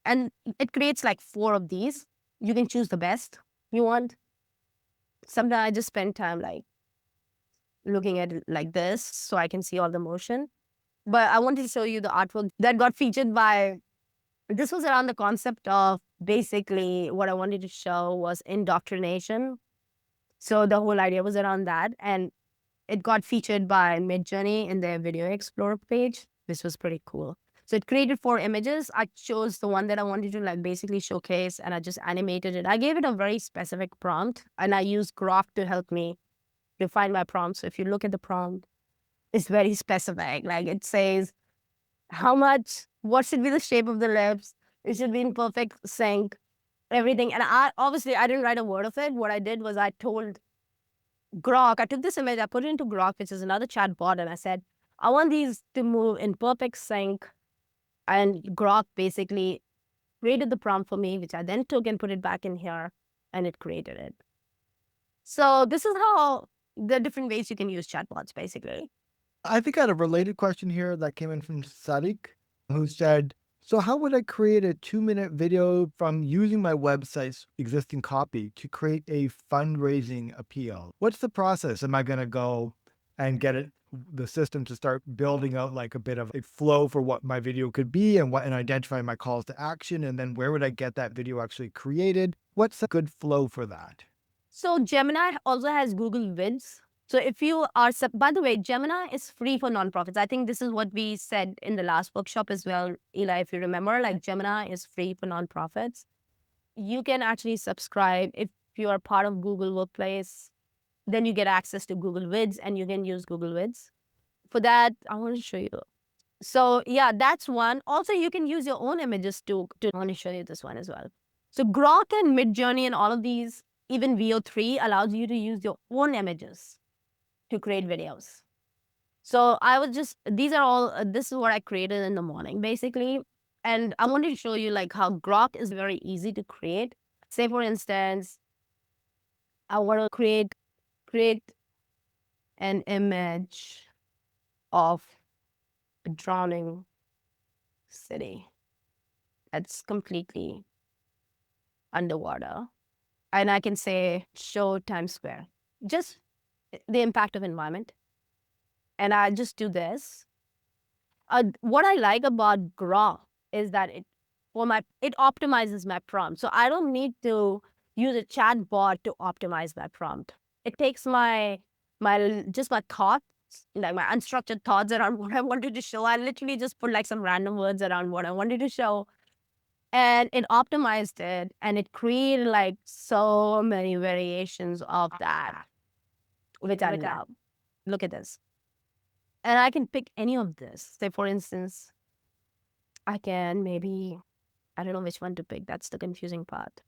And it creates like 4 of these. You can choose the best you want. Sometimes I just spend time like looking at it like this so I can see all the motion. But I wanted to show you the artwork that got featured by, this was around the concept of basically what I wanted to show was indoctrination. So the whole idea was around that. And it got featured by MidJourney in their Video Explorer page, which was pretty cool. So it created 4 images. I chose the one that I wanted to like basically showcase and I just animated it. I gave it a very specific prompt and I used Grok to help me refine my prompt. So if you look at the prompt, it's very specific. Like it says how much, what should be the shape of the lips. It should be in perfect sync, everything. And I didn't write a word of it. What I did was I told Grok, I took this image, I put it into Grok, which is another chat bot, and I said, I want these to move in perfect sync. And Grok basically created the prompt for me, which I then took and put it back in here, and it created it. So this is how the different ways you can use chatbots, basically. I think I had a related question here that came in from Sadiq, who said, so how would I create a 2-minute video from using my website's existing copy to create a fundraising appeal? What's the process? Am I going to go and get the system to start building out like a bit of a flow for what my video could be and identify my calls to action? And then where would I get that video actually created? What's a good flow for that? So Gemini also has Google Vids. So if you are, by the way, Gemini is free for nonprofits. I think this is what we said in the last workshop as well, Eli, if you remember, like Gemini is free for nonprofits. You can actually subscribe if you are part of Google Workplace, then you get access to Google Vids and you can use Google Vids. For that, I want to show you. So yeah, that's one. Also, you can use your own images too. I want to show you this one as well. So Grok and MidJourney and all of these, even VO3 allows you to use your own images to create videos. So I was just, these are all, this is what I created in the morning, basically. And I wanted to show you like how Grok is very easy to create. Say for instance, I want to create an image of a drowning city that's completely underwater. And I can say, show Times Square. Just the impact of environment. And I just do this. What I like about Grok is that it optimizes my prompt. So I don't need to use a chat bot to optimize my prompt. It takes my thoughts, like my unstructured thoughts around what I wanted to show. I literally just put like some random words around what I wanted to show. And it optimized it and it created like so many variations of that, which I love. Look at this. And I can pick any of this. Say, for instance, I can maybe, I don't know which one to pick. That's the confusing part.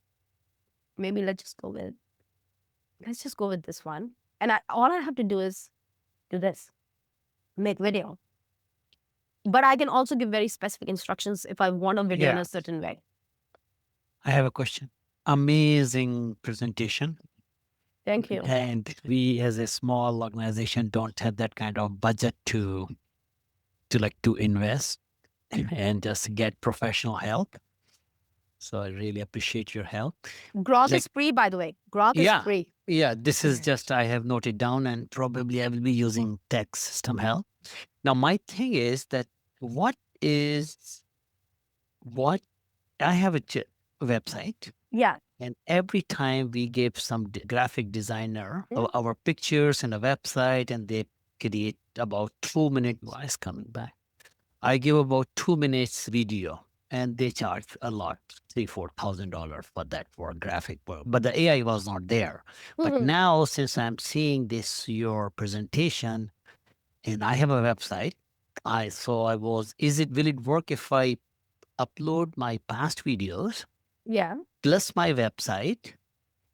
Maybe let's just go with this one. And all I have to do is do this, make video. But I can also give very specific instructions if I want a video in a certain way. I have a question. Amazing presentation. Thank you. And we as a small organization don't have that kind of budget to invest and just get professional help. So I really appreciate your help. Grok is free, by the way. Grok is free. Yeah, this is just, I have noted down and probably I will be using tech system help. Now, my thing is that I have a website. Yeah. And every time we give some graphic designer our pictures and a website and they create about 2-minute voice coming back. I give about 2 minutes video and they charge a lot, $3,000-$4,000 for that for graphic work. But the AI was not there. But now since I'm seeing your presentation and I have a website, will it work if I upload my past videos? Yeah. Plus my website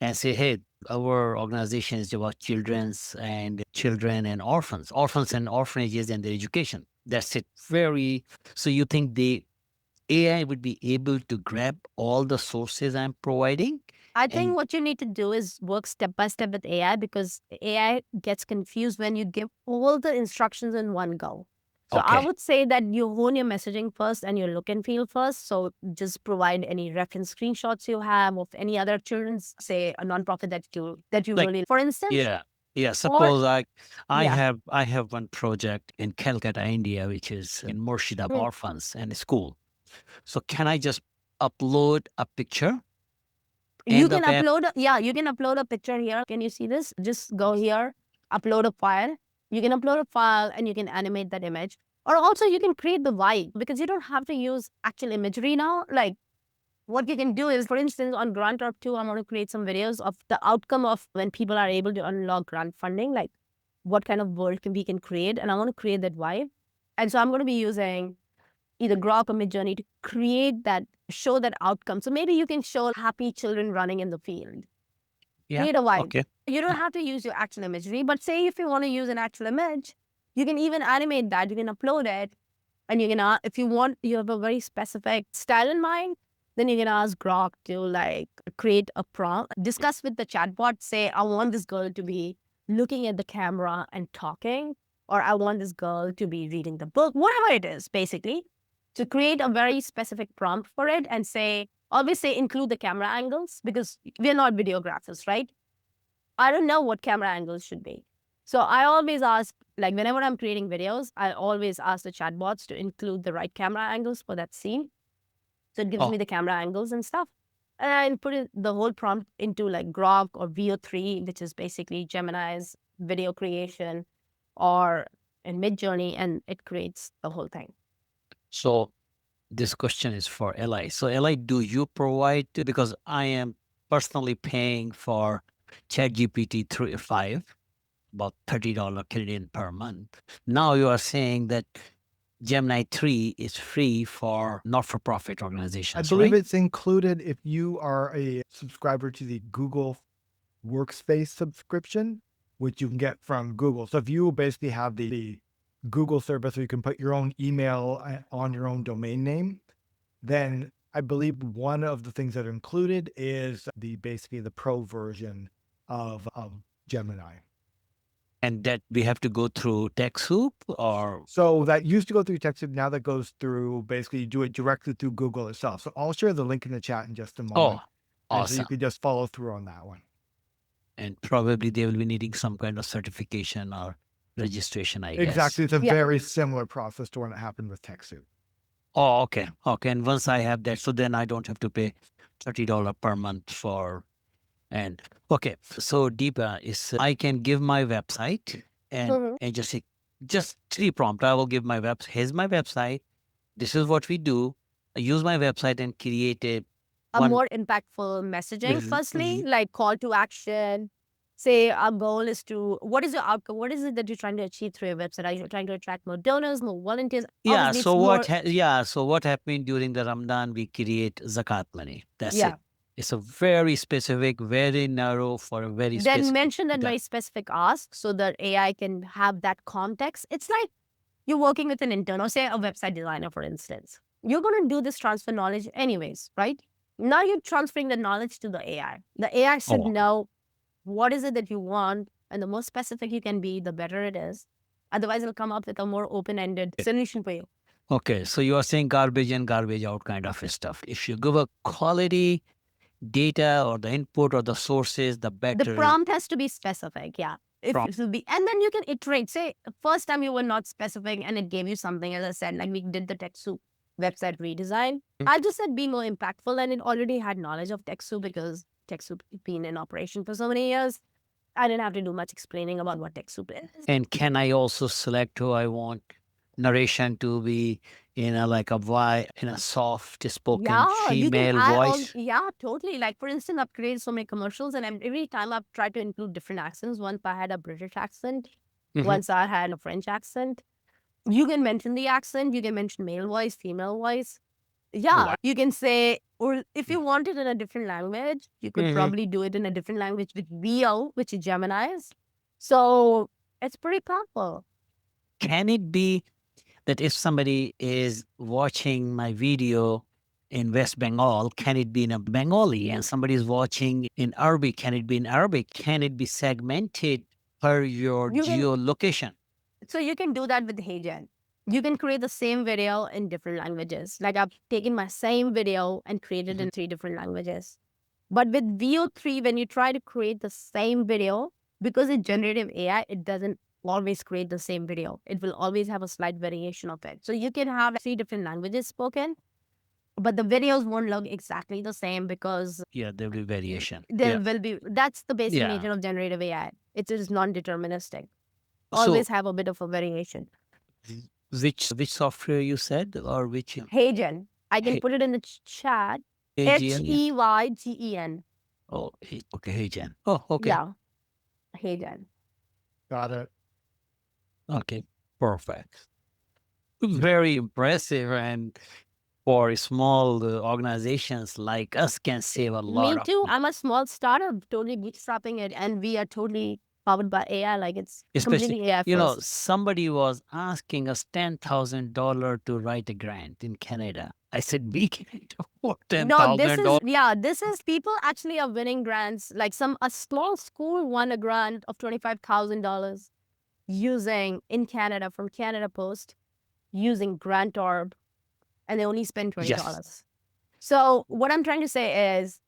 and say, hey, our organization is about children and orphans and orphanages and their education. That's it. So you think the AI would be able to grab all the sources I'm providing? I think what you need to do is work step by step with AI because AI gets confused when you give all the instructions in one go. So I would say that you hone your messaging first and your look and feel first. So just provide any reference screenshots you have of any other children's, say a nonprofit that you like, really, for instance. Yeah. Suppose I have one project in Calcutta, India, which is in Murshidab orphans and a school. So can I just upload a picture? You can upload a picture here. Can you see this? Just go here, upload a file. You can upload a file and you can animate that image. Or also you can create the vibe because you don't have to use actual imagery now. Like what you can do is, for instance, on GrantOrb 2, I'm going to create some videos of the outcome of when people are able to unlock grant funding, like what kind of world we can create. And I want to create that vibe. And so I'm going to be using either Grok or MidJourney to create that, show that outcome. So maybe you can show happy children running in the field. Yeah. Create a vibe. Okay. You don't have to use your actual imagery, but say if you want to use an actual image, you can even animate that. You can upload it. And you can, if you want, you have a very specific style in mind, then you can ask Grok to like create a prompt, discuss with the chatbot, say, I want this girl to be looking at the camera and talking, or I want this girl to be reading the book, whatever it is, basically, to create a very specific prompt for it and say, always say include the camera angles because we're not videographers, right? I don't know what camera angles should be. So I always ask, like whenever I'm creating videos, I always ask the chatbots to include the right camera angles for that scene. So it gives me the camera angles and stuff. And I put the whole prompt into like Grok or VO3, which is basically Gemini's video creation, or in MidJourney, and it creates the whole thing. So this question is for Li. So Li, do you provide, because I am personally paying for ChatGPT 3.5, about $30 Canadian per month. Now you are saying that Gemini 3 is free for not-for-profit I organizations, believe right? it's included if you are a subscriber to the Google Workspace subscription, which you can get from Google. So if you basically have the Google service where you can put your own email on your own domain name, then I believe one of the things that are included is basically the pro version of Gemini. And that we have to go through TechSoup or? So that used to go through TechSoup. Now that goes through, basically you do it directly through Google itself. So I'll share the link in the chat in just a moment. Oh, And so you awesome. could just follow through on that one. And probably they will be needing some kind of certification or registration, I guess. Exactly. It's a very similar process to when it happened with TechSoup. Oh, okay. Okay. And once I have that, so then I don't have to pay $30 per month for. And okay, so Deepa is I can give my website and just say, just 3 prompts. I will give my website. Here's my website. This is what we do. I use my website and create a more impactful messaging. Firstly, like call to action. Say our goal is to, what is your outcome? What is it that you're trying to achieve through your website? Are you trying to attract more donors, more volunteers? Yeah. Obviously, So so what happened during the Ramadan? We create zakat money. That's it. It's a very specific, very narrow for a very specific. Then mention that very specific ask so that AI can have that context. It's like you're working with an intern, or say a website designer, for instance. You're going to do this transfer knowledge anyways, right? Now you're transferring the knowledge to the AI. The AI should know what is it that you want, and the more specific you can be, the better it is. Otherwise, it'll come up with a more open-ended solution for you. Okay, so you are saying garbage in, garbage out kind of stuff. If you give a quality data or the input or the sources, the better. The prompt has to be specific, yeah. If it will be, and then you can iterate. Say, first time you were not specific and it gave you something, as I said, like we did the TechSoup website redesign. I just said be more impactful, and it already had knowledge of TechSoup because TechSoup has been in operation for so many years. I didn't have to do much explaining about what TechSoup is. And can I also select who I want narration to be in a soft spoken female voice? Yeah, totally. Like for instance, I've created so many commercials, and every time I've tried to include different accents. Once I had a British accent, once I had a French accent. You can mention the accent, you can mention male voice, female voice. Yeah, you can say, or if you want it in a different language, you could probably do it in a different language with VO, which is Gemini's. So it's pretty powerful. Can it be that if somebody is watching my video in West Bengal, can it be in a Bengali? And somebody is watching in Arabic, can it be in Arabic? Can it be segmented per your geolocation? So you can do that with HeyGen. You can create the same video in different languages. Like I've taken my same video and created in 3 different languages. But with VO3, when you try to create the same video, because it's generative AI, it doesn't always create the same video. It will always have a slight variation of it. So you can have 3 different languages spoken, but the videos won't look exactly the same because there will be variation. There will be. That's the basic nature of generative AI. It is non-deterministic. Always have a bit of a variation. Which software you said, or which? HeyGen. I can put it in the chat. HGN, yeah. HeyGen. Oh, okay, HeyGen. Oh, okay. Yeah, HeyGen. Got it. Okay, perfect. Very impressive, and for small organizations like us can save a lot Me of too. money. I'm a small startup, totally bootstrapping it, and we are totally powered by AI. Like it's Especially, completely AI first. somebody was asking us $10,000 to write a grant in Canada. I said, we can't afford No, this is $10,000. this is people actually are winning grants. Like a small school won a grant of $25,000 using in Canada from Canada Post using GrantOrb, and they only spend $20. Yes. So what I'm trying to say is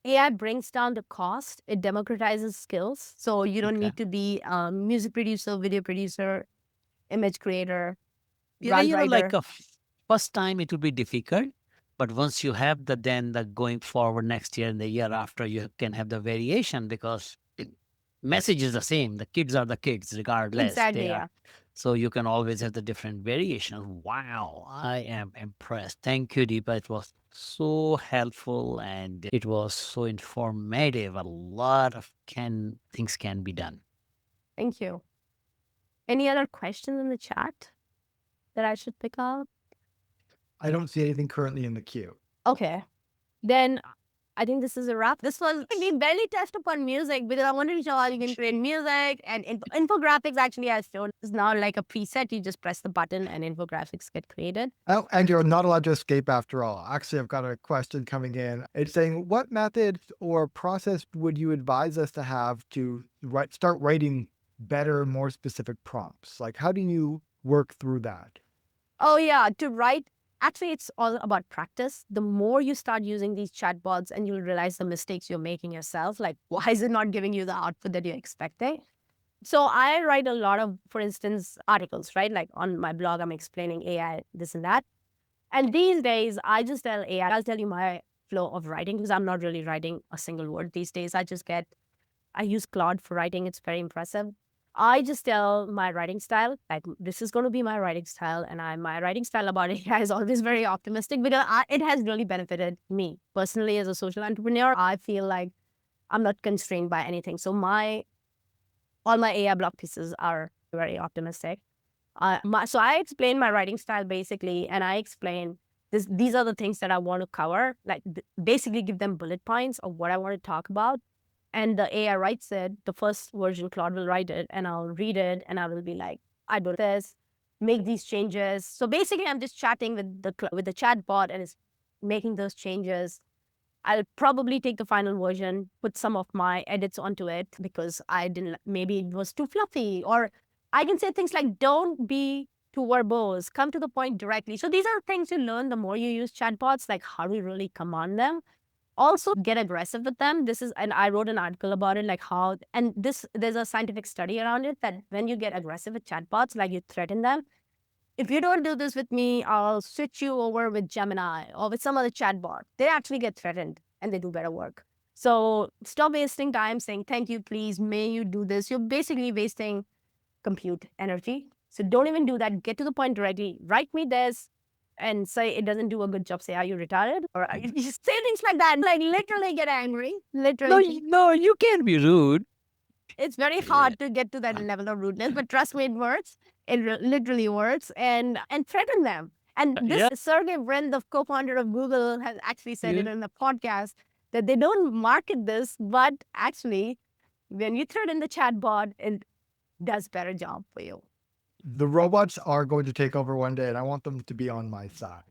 AI brings down the cost. It democratizes skills. So you don't Okay. need to be a music producer, video producer, image creator, Yeah, grant writer. like first time it will be difficult, but once you have then the going forward next year and the year after, you can have the variation because message is the same. The kids are the kids regardless. Exactly, They yeah. are. So you can always have the different variations. Wow, I am impressed. Thank you, Deepa. It was so helpful and it was so informative. A lot of things can be done. Thank you. Any other questions in the chat that I should pick up? I don't see anything currently in the queue. Okay. Then I think this is a wrap. This was, we barely touched upon music because I wanted to show how you can create music and infographics actually has shown is now like a preset. You just press the button and infographics get created. Oh, and you're not allowed to escape after all. Actually, I've got a question coming in. It's saying, what method or process would you advise us to have to start writing better, more specific prompts? Like, how do you work through that? Oh yeah, to write, actually it's all about practice. The more you start using these chatbots and you'll realize the mistakes you're making yourself, like why is it not giving you the output that you're expecting? So I write a lot of, for instance, articles, right? Like on my blog, I'm explaining AI, this and that. And these days, I just tell AI, I'll tell you my flow of writing because I'm not really writing a single word these days. I use Claude for writing. It's very impressive. I just tell my writing style, like this is going to be my writing style. And my writing style about AI is always very optimistic because it has really benefited me personally as a social entrepreneur. I feel like I'm not constrained by anything. So all my AI blog pieces are very optimistic. So I explain my writing style basically, and I explain these are the things that I want to cover, like basically give them bullet points of what I want to talk about. And the AI writes it, the first version, Claude will write it, and I'll read it, and I will be like, I do this, make these changes. So basically, I'm just chatting with the chat bot, and it's making those changes. I'll probably take the final version, put some of my edits onto it because maybe it was too fluffy. Or I can say things like, don't be too verbose, come to the point directly. So these are things you learn the more you use chatbots, like how to really command them. Also get aggressive with them. And I wrote an article about it, like there's a scientific study around it that when you get aggressive with chatbots, like you threaten them, if you don't do this with me, I'll switch you over with Gemini or with some other chatbot. They actually get threatened and they do better work. So stop wasting time saying, thank you, please, may you do this. You're basically wasting compute energy. So don't even do that. Get to the point directly. Write me this and say it doesn't do a good job. Say, are you retired? Or you just say things like that. Like literally get angry. Literally. No, you can't be rude. It's very hard to get to that level of rudeness, but trust me, it works. It literally works, and threaten them. And this Sergey Brin, the co-founder of Google, has actually said it in the podcast that they don't market this, but actually, when you threaten the chatbot, it does better job for you. The robots are going to take over one day, and I want them to be on my side.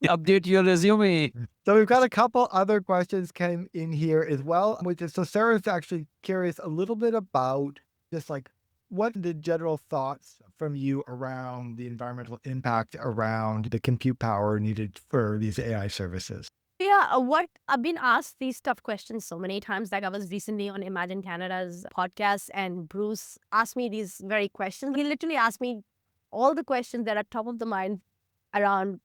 Update your resume. So we've got a couple other questions came in here as well, so Sarah's actually curious a little bit about just like what the general thoughts from you around the environmental impact around the compute power needed for these AI services. Yeah, what I've been asked these tough questions so many times. Like I was recently on Imagine Canada's podcast and Bruce asked me these very questions. He literally asked me all the questions that are top of the mind on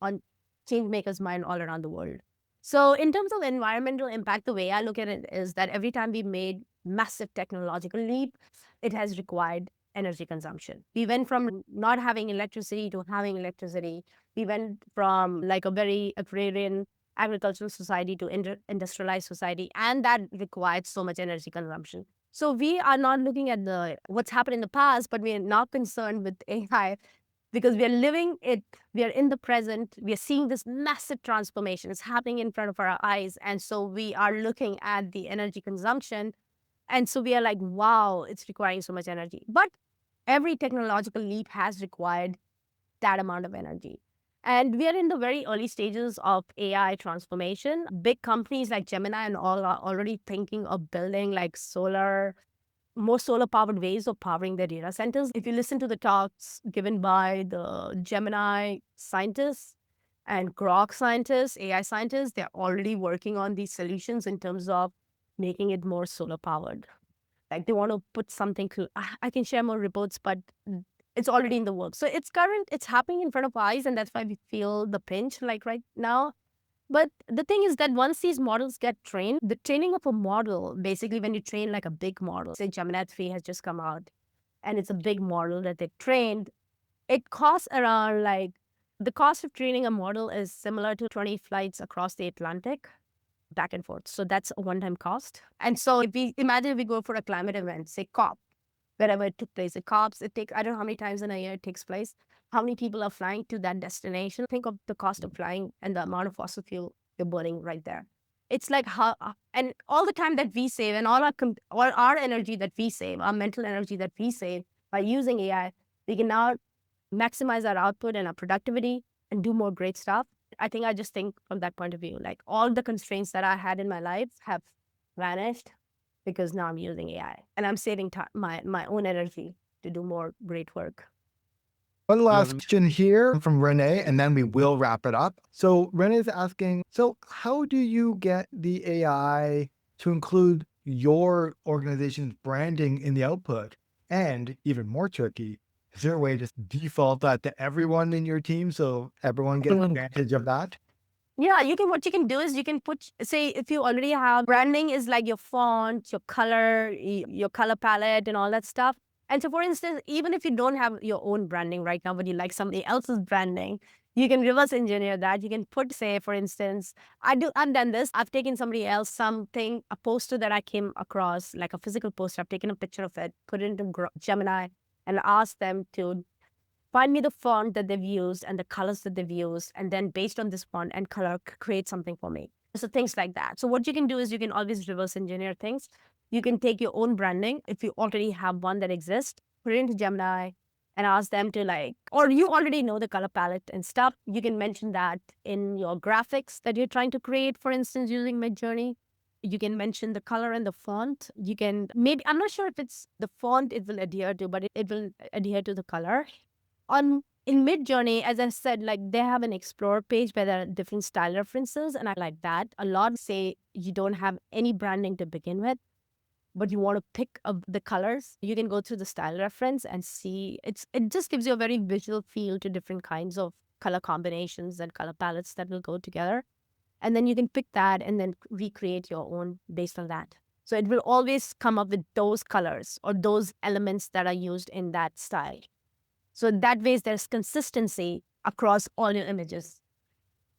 change makers' mind all around the world. So in terms of environmental impact, the way I look at it is that every time we made massive technological leap, it has required energy consumption. We went from not having electricity to having electricity. We went from like a very agrarian agricultural society to industrialized society, and that required so much energy consumption. So we are not looking at what's happened in the past, but we are not concerned with AI because we are living it, we are in the present, we are seeing this massive transformation. It's happening in front of our eyes. And so we are looking at the energy consumption. And so we are like, wow, it's requiring so much energy. But every technological leap has required that amount of energy. And we are in the very early stages of AI transformation. Big companies like Gemini and all are already thinking of building like more solar powered ways of powering their data centers. If you listen to the talks given by the Gemini scientists and Grok scientists, AI scientists, they're already working on these solutions in terms of making it more solar powered. Like they want to put something, I can share more reports, but it's already in the works. So it's happening in front of our eyes, and that's why we feel the pinch like right now. But the thing is that once these models get trained, the training of a model, basically when you train like a big model, say Gemini 3 has just come out and it's a big model that they've trained, it costs around the cost of training a model is similar to 20 flights across the Atlantic back and forth. So that's a one-time cost. And so if we imagine we go for a climate event, say COP, wherever it took place, it takes, I don't know how many times in a year it takes place. How many people are flying to that destination? Think of the cost of flying and the amount of fossil fuel you're burning right there. It's like how, and all the time that we save and all our energy that we save, our mental energy that we save by using AI, we can now maximize our output and our productivity and do more great stuff. I just think from that point of view, like all the constraints that I had in my life have vanished because now I'm using AI and I'm saving my own energy to do more great work. One last question here from Renee, and then we will wrap it up. So Renee is asking, so how do you get the AI to include your organization's branding in the output? And even more tricky, is there a way to just default that to everyone in your team so everyone gets advantage of that? Yeah, what you can do is you can put, say, if you already have branding is like your font, your color, your color palette and all that stuff. And so for instance, even if you don't have your own branding right now, but you like somebody else's branding, you can reverse engineer that. You can put, say, for instance, I've done this. I've taken somebody else, a poster that I came across, like a physical poster. I've taken a picture of it, put it into Gemini and asked them to find me the font that they've used and the colors that they've used. And then based on this font and color, create something for me. So things like that. So what you can do is you can always reverse engineer things. You can take your own branding. If you already have one that exists, put it into Gemini and ask them to or you already know the color palette and stuff. You can mention that in your graphics that you're trying to create, for instance, using MidJourney. You can mention the color and the font. You can I'm not sure if it's the font it will adhere to, but it will adhere to the color. In MidJourney, as I said, they have an explore page where there are different style references, and I like that a lot. Say you don't have any branding to begin with, but you want to pick up the colors, you can go through the style reference and see. It just gives you a very visual feel to different kinds of color combinations and color palettes that will go together. And then you can pick that and then recreate your own based on that. So it will always come up with those colors or those elements that are used in that style. So that way there's consistency across all your images.